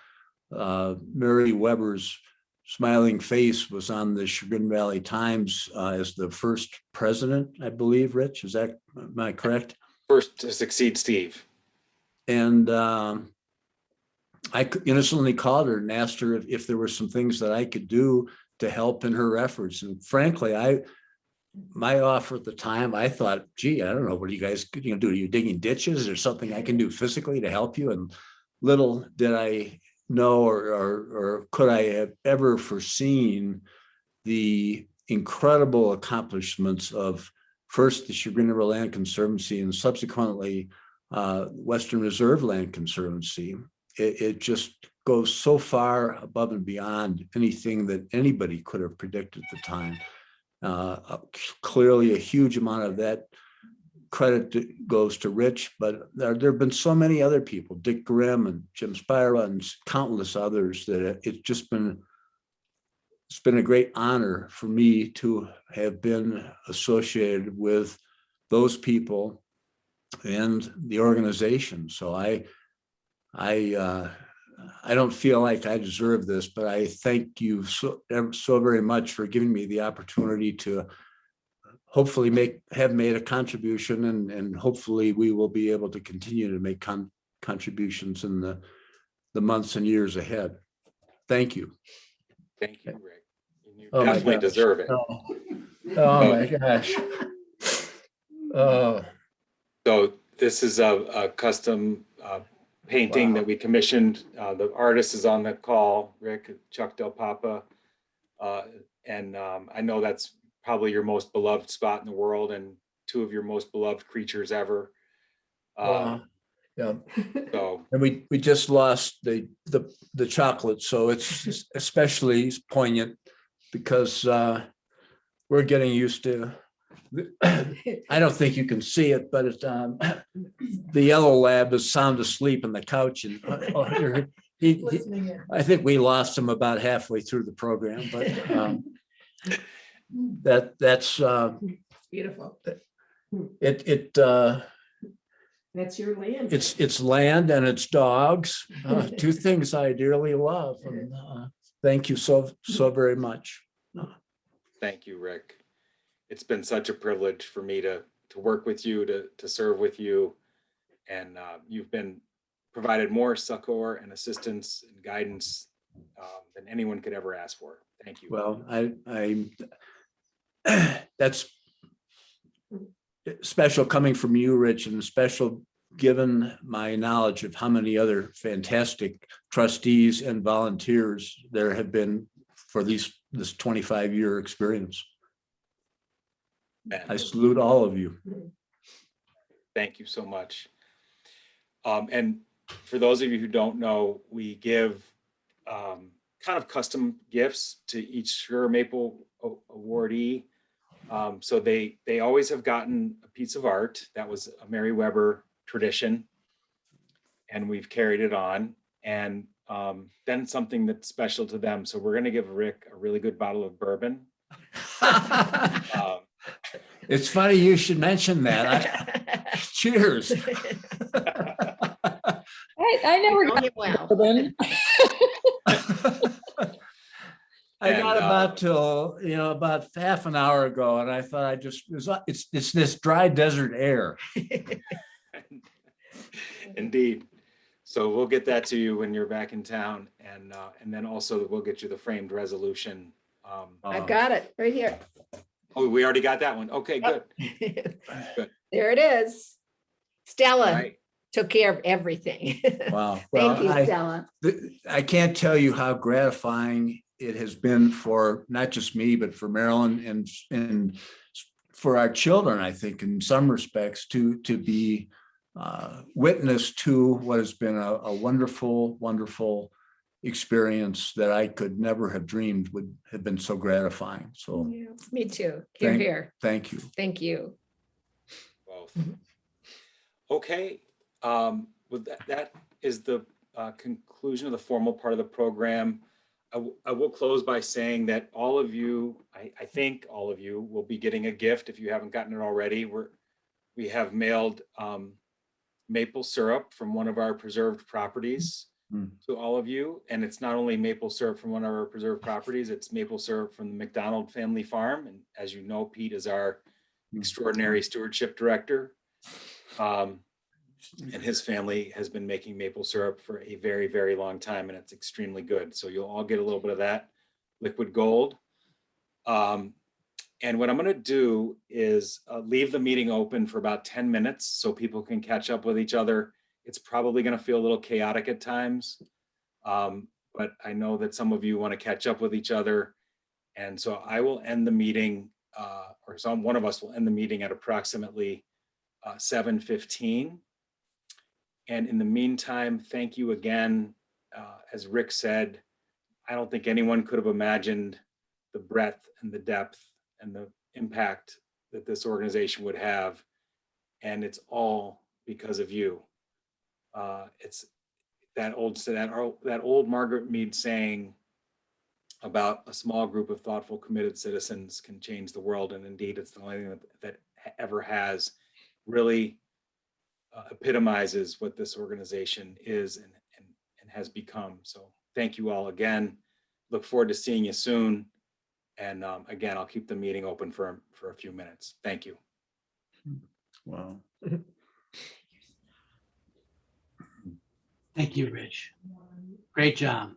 Mary Weber's smiling face was on the Chagrin Valley Times as the first president, I believe. Rich, am I correct? First to succeed Steve. And I innocently called her and asked her if there were some things that I could do to help in her efforts. And frankly, my offer at the time, I thought, gee, I don't know, what are you guys going to do? Are you digging ditches? Is there something I can do physically to help you? And little did I know or could I have ever foreseen the incredible accomplishments of first the Chagrin River Land Conservancy and subsequently Western Reserve Land Conservancy. It just goes so far above and beyond anything that anybody could have predicted at the time. Clearly a huge amount of that credit goes to Rich, but there have been so many other people, Dick Grimm and Jim Spira and countless others, that it's been a great honor for me to have been associated with those people and the organization. So I don't feel like I deserve this, but I thank you so very much for giving me the opportunity to hopefully have made a contribution, and hopefully we will be able to continue to make contributions in the months and years ahead. Thank you. Thank you, Rick. You Oh my definitely gosh. deserve it. Oh my gosh. So this is a custom painting that we commissioned. The artist is on the call, Rick, Chuck Del Papa. And I know that's probably your most beloved spot in the world and 2 of your most beloved creatures ever. Yeah. So And we just lost the chocolate, so it's especially poignant because we're getting used to. I don't think you can see it, but it's, the yellow lab is sound asleep on the couch, and I think we lost him about halfway through the program, but that's Beautiful. That's your land. It's land and it's dogs, 2 things I dearly love. And thank you so very much. thank you, Rick. It's been such a privilege for me to work with you, to serve with you. And you've provided more succor and assistance and guidance than anyone could ever ask for. Thank you. Well, that's special coming from you, Rich, and special given my knowledge of how many other fantastic trustees and volunteers there have been for this 25-year experience. I salute all of you. Thank you so much. And for those of you who don't know, we give kind of custom gifts to each Sugar Maple awardee. So they always have gotten a piece of art. That was a Mary Weber tradition, and we've carried it on. And then something that's special to them. So we're going to give Rick a really good bottle of bourbon. It's funny you should mention that. Cheers. I never Know got him well. Then I got And, about till, about half an hour ago, and I thought it's this dry desert air. Indeed. So we'll get that to you when you're back in town, and then also we'll get you the framed resolution. I've got it right here. Oh, we already got that one. Okay, good. Good. There it is. Stella Right. took care of everything. Wow. Thank you, Well, Stella. I can't tell you how gratifying it has been for not just me, but for Marilyn and for our children, I think, in some respects, to be witness to what has been a wonderful, wonderful experience that I could never have dreamed would have been so gratifying. So Yeah, me too. Here, Thank- here. thank you. Thank you. Both. Okay. Well, that is the conclusion of the formal part of the program. I will close by saying that all of you, I think all of you will be getting a gift if you haven't gotten it already. We have mailed maple syrup from one of our preserved properties to all of you. And it's not only maple syrup from one of our preserved properties, it's maple syrup from the Mcdowell family farm. And as you know, Pete is our extraordinary stewardship director. And his family has been making maple syrup for a very, very long time, and it's extremely good. So you'll all get a little bit of that liquid gold. And what I'm going to do is leave the meeting open for about 10 minutes so people can catch up with each other. It's probably going to feel a little chaotic at times, but I know that some of you want to catch up with each other. And so I will end the meeting, one of us will end the meeting at approximately 7:15. And in the meantime, thank you again. As Rick said, I don't think anyone could have imagined the breadth and the depth and the impact that this organization would have. And it's all because of you. It's that old Margaret Mead saying about a small group of thoughtful, committed citizens can change the world. And indeed, it's the only thing that ever has. Really epitomizes what this organization is and has become. So thank you all again. Look forward to seeing you soon. And again, I'll keep the meeting open for a few minutes. Thank you. Wow. Thank you, Rich. Great job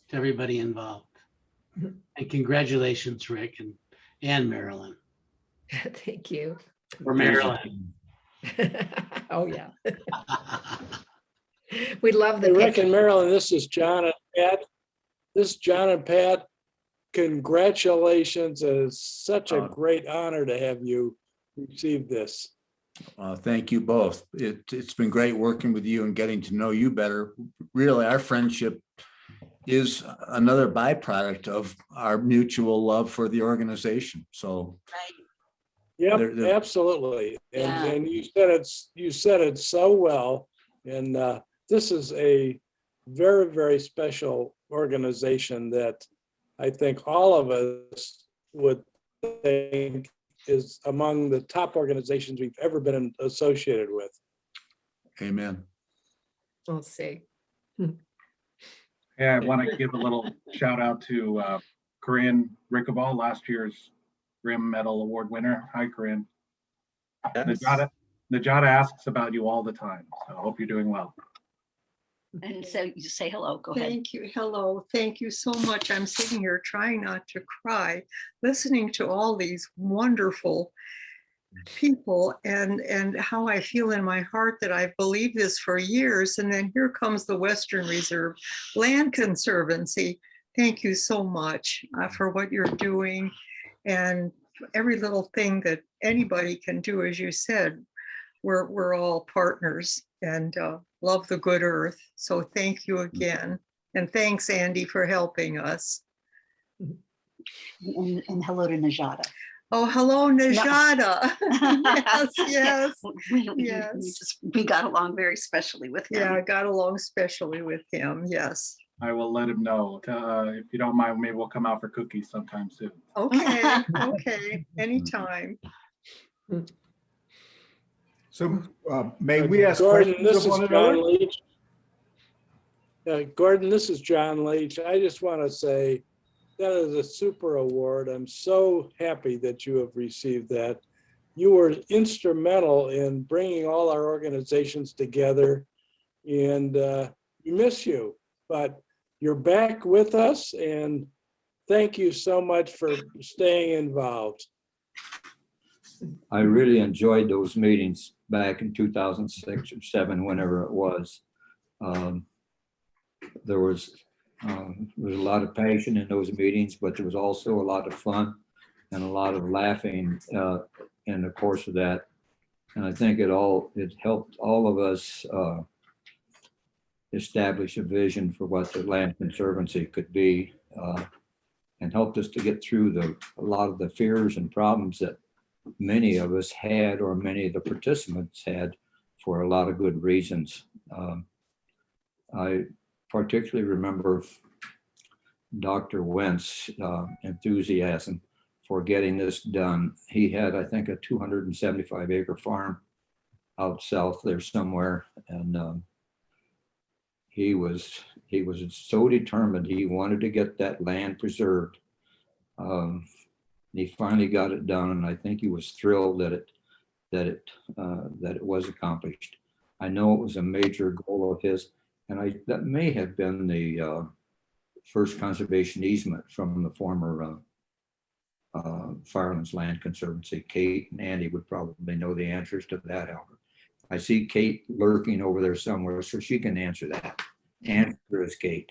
to everybody involved. And congratulations, Rick and Marilyn. Thank you. For Marilyn. Oh, yeah. We love the Hey, Rick picture. and Marilyn, this is John and Pat. This is John and Pat. Congratulations. It's such a great honor to have you receive this. Thank you both. It's been great working with you and getting to know you better. Really, our friendship is another byproduct of our mutual love for the organization. So Yep, They're- absolutely. Yeah. And you said it so well. And this is a very, very special organization that I think all of us would think is among the top organizations we've ever been associated with. Amen. We'll see. Yeah, I want to give a little shout out to Corinne Rickaball, last year's Grimm Medal Award winner. Hi, Corinne. Yes. Najada asks about you all the time, so I hope you're doing well. And so you say hello, go ahead. Thank you. Hello. Thank you so much. I'm sitting here trying not to cry, listening to all these wonderful people and how I feel in my heart that I've believed this for years. And then here comes the Western Reserve Land Conservancy. Thank you so much for what you're doing and every little thing that anybody can do. As you said, we're all partners and love the good earth. So thank you again. And thanks, Andy, for helping us. And hello to Najada. Oh, hello, Najada. Yes, yes. We got along very specially with him. Yeah, I got along specially with him. Yes. I will let him know. If you don't mind, maybe we'll come out for cookies sometime soon. Okay, okay, anytime. So may we ask Gordon, questions this of is one John another? Leach. Gordon, this is John Leach. I just want to say that is a super award. I'm so happy that you have received that. You were instrumental in bringing all our organizations together, and we miss you, but you're back with us, and thank you so much for staying involved. I really enjoyed those meetings back in 2006 or 7, whenever it was. There was a lot of passion in those meetings, but there was also a lot of fun and a lot of laughing in the course of that. And I think it helped all of us establish a vision for what the Land Conservancy could be, and helped us to get through a lot of the fears and problems that many of us had, or many of the participants had, for a lot of good reasons. I particularly remember Dr. Wentz' enthusiasm for getting this done. He had, I think, a 275-acre farm out south there somewhere, and he was so determined. He wanted to get that land preserved. He finally got it done, and I think he was thrilled that it was accomplished. I know it was a major goal of his, and that may have been the first conservation easement from the former Firelands Land Conservancy. Kate and Andy would probably know the answers to that, however. I see Kate lurking over there somewhere, so she can answer that. Answer is Kate.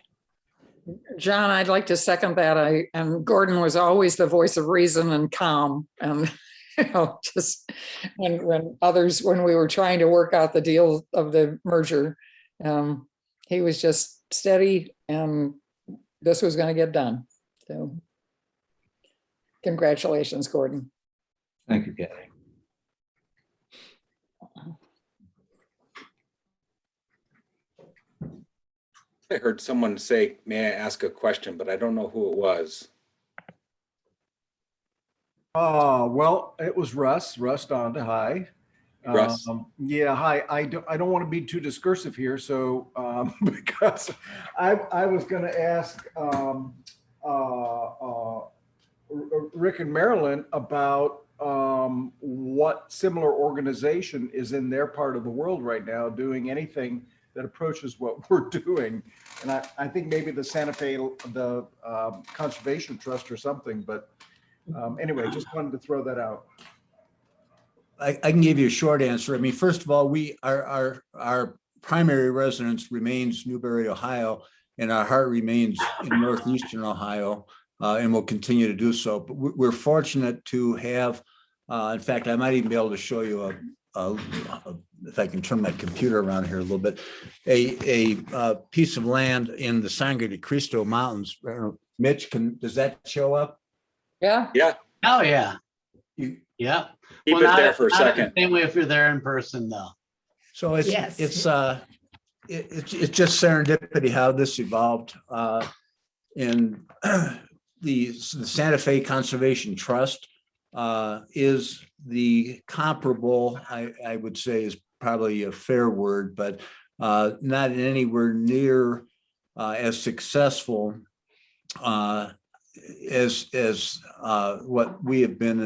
John, I'd like to second that. And Gordon was always the voice of reason and calm. And just when we were trying to work out the deal of the merger, he was just steady, and this was going to get done. So congratulations, Gordon. Thank you, Kathy. I heard someone say, may I ask a question, but I don't know who it was. Well, it was Russ on to hi. Russ? Yeah, hi. I don't want to be too discursive here, so because I was going to ask Rick and Marilyn about what similar organization is in their part of the world right now doing anything that approaches what we're doing. And I think maybe the Santa Fe, the Conservation Trust or something, but anyway, just wanted to throw that out. I can give you a short answer. I mean, first of all, our primary residence remains Newberry, Ohio, and our heart remains in northeastern Ohio, and will continue to do so. But we're fortunate to have, in fact, I might even be able to show you if I can turn my computer around here a little bit, a piece of land in the Sangre de Cristo Mountains. Mitch, does that show up? Yeah. Yeah. Oh, yeah. Yeah. Keep it there for a second. Same way if you're there in person, though. So it's Yes. it's just serendipity how this evolved. And the Santa Fe Conservation Trust is the comparable, I would say is probably a fair word, but not anywhere near as successful as what we have been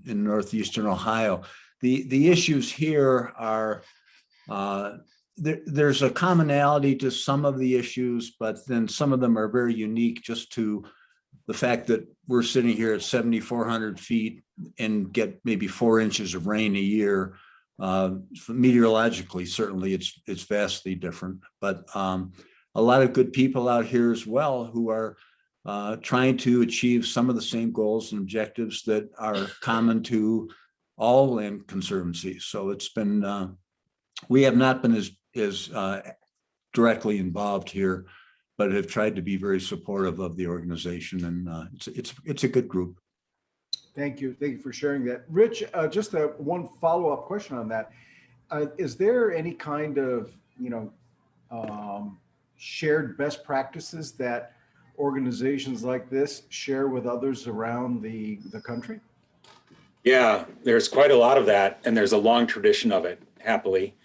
in northeastern Ohio. The issues here are there's a commonality to some of the issues, but then some of them are very unique just to the fact that we're sitting here at 7,400 feet and get maybe 4 inches of rain a year. Meteorologically, certainly it's vastly different, but a lot of good people out here as well who are trying to achieve some of the same goals and objectives that are common to all land conservancies. So it's been, we have not been as directly involved here, but have tried to be very supportive of the organization, and it's a good group. Thank you. Thank you for sharing that. Rich, just one follow-up question on that. Is there any kind of, shared best practices that organizations like this share with others around the country? Yeah, there's quite a lot of that, and there's a long tradition of it, happily.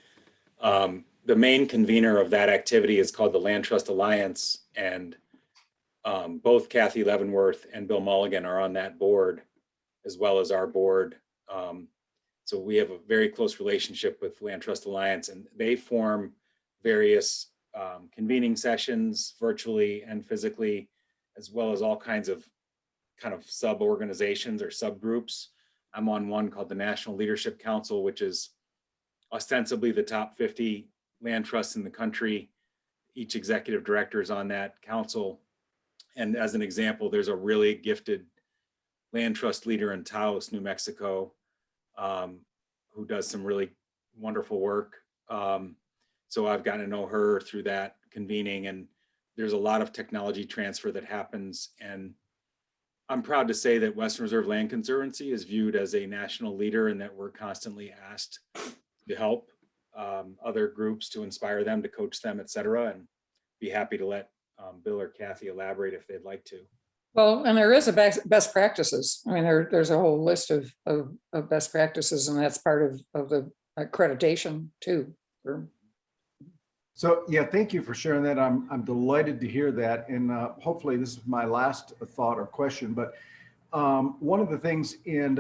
The main convener of that activity is called the Land Trust Alliance, and both Kathy Leavenworth and Bill Mulligan are on that board, as well as our board. So we have a very close relationship with Land Trust Alliance, and they form various convening sessions virtually and physically, as well as all kinds of kind of sub-organizations or subgroups. I'm on one called the National Leadership Council, which is ostensibly the top 50 land trusts in the country. Each executive director is on that council. And as an example, there's a really gifted land trust leader in Taos, New Mexico, who does some really wonderful work. So I've gotten to know her through that convening, and there's a lot of technology transfer that happens. And I'm proud to say that Western Reserve Land Conservancy is viewed as a national leader, and that we're constantly asked to help other groups, to inspire them, to coach them, et cetera, and be happy to let Bill or Kathy elaborate if they'd like to. Well, and there is a best practices. I mean, there's a whole list of best practices, and that's part of the accreditation too. So yeah, thank you for sharing that. I'm delighted to hear that, and hopefully this is my last thought or question. But one of the things, and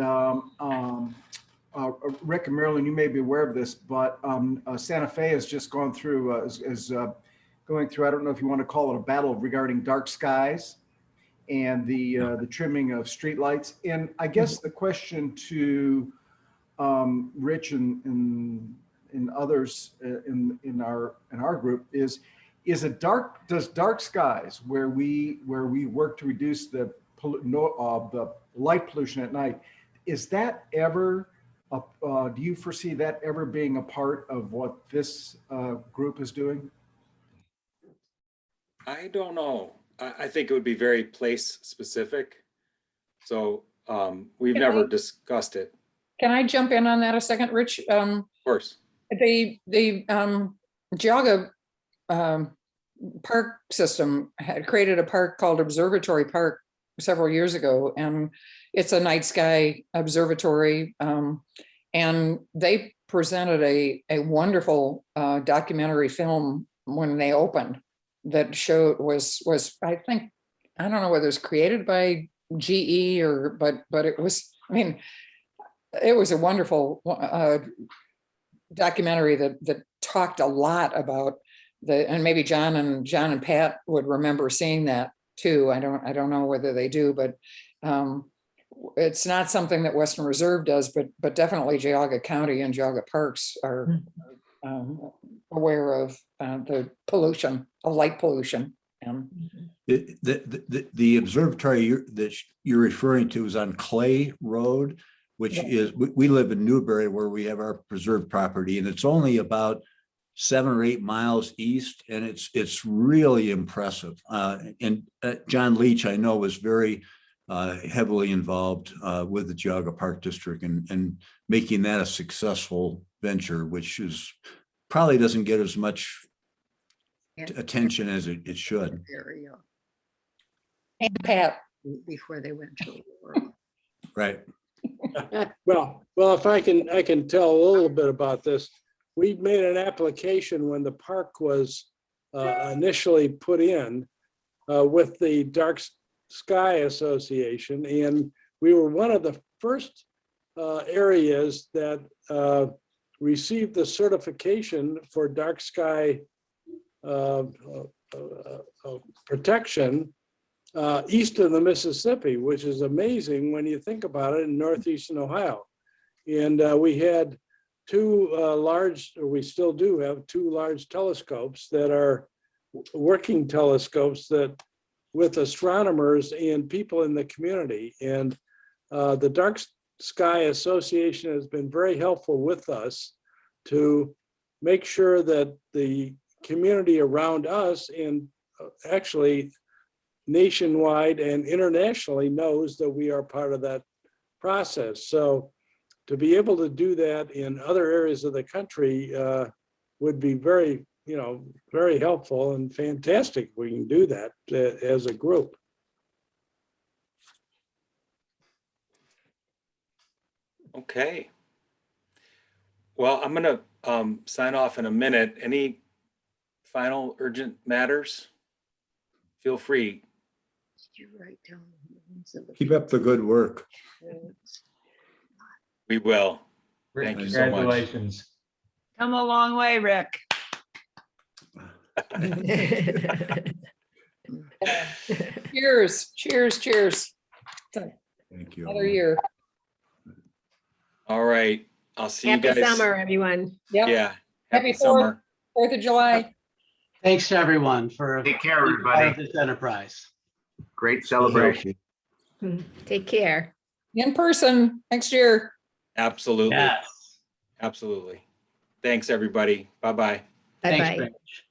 Rick and Marilyn, you may be aware of this, but Santa Fe has just gone through going through. I don't know if you want to call it a battle regarding dark skies and the trimming of streetlights. And I guess the question to Rich and others in our group is does dark skies, where we work to reduce the light pollution at night, is that ever do you foresee that ever being a part of what this group is doing? I don't know. I think it would be very place specific. So we've never discussed it. Can I jump in on that a second, Rich? Of course. The Geauga park system had created a park called Observatory Park several years ago, and it's a night sky observatory. And they presented a wonderful documentary film when they opened that was I think, I don't know whether it's created by GE but it was, I mean, it was a wonderful documentary that talked a lot about and maybe John and Pat would remember seeing that too. I don't know whether they do, but it's not something that Western Reserve does, but definitely Geauga County and Geauga Parks are aware of the pollution, of light pollution. The observatory that you're referring to is on Clay Road, which is, we live in Newberry where we have our preserved property, and it's only about 7 or 8 miles east, and it's really impressive. And John Leach, I know, was very heavily involved with the Geauga Park District and making that a successful venture, which is probably doesn't get as much attention as it should. Area And Pat, before they went to the world. Right. Well, if I can tell a little bit about this. We made an application when the park was initially put in with the Dark Sky Association, and we were one of the first areas that received the certification for dark sky protection east of the Mississippi, which is amazing when you think about it, in northeastern Ohio. And we had we still do have two large telescopes that are working telescopes that with astronomers and people in the community. And the Dark Sky Association has been very helpful with us to make sure that the community around us and actually nationwide and internationally knows that we are part of that process. So to be able to do that in other areas of the country would be very, very helpful and fantastic. We can do that as a group. Okay. Well, I'm going to sign off in a minute. Any final urgent matters? Feel free. Did you write down the names of the Keep up the good work. We will. Rick, Thank you so much. congratulations. Come a long way, Rick. Cheers, cheers, cheers. Thank you. Another year. All right. I'll see Happy you guys. summer, everyone. Yep. Yeah. Happy Happy summer. 4th of July. Thanks to everyone for Take care, being part of everybody. this enterprise. Great celebration. Take care. In person next year. Absolutely. Yes. Absolutely. Thanks, everybody. Bye-bye. Thanks, Bye-bye. Rich.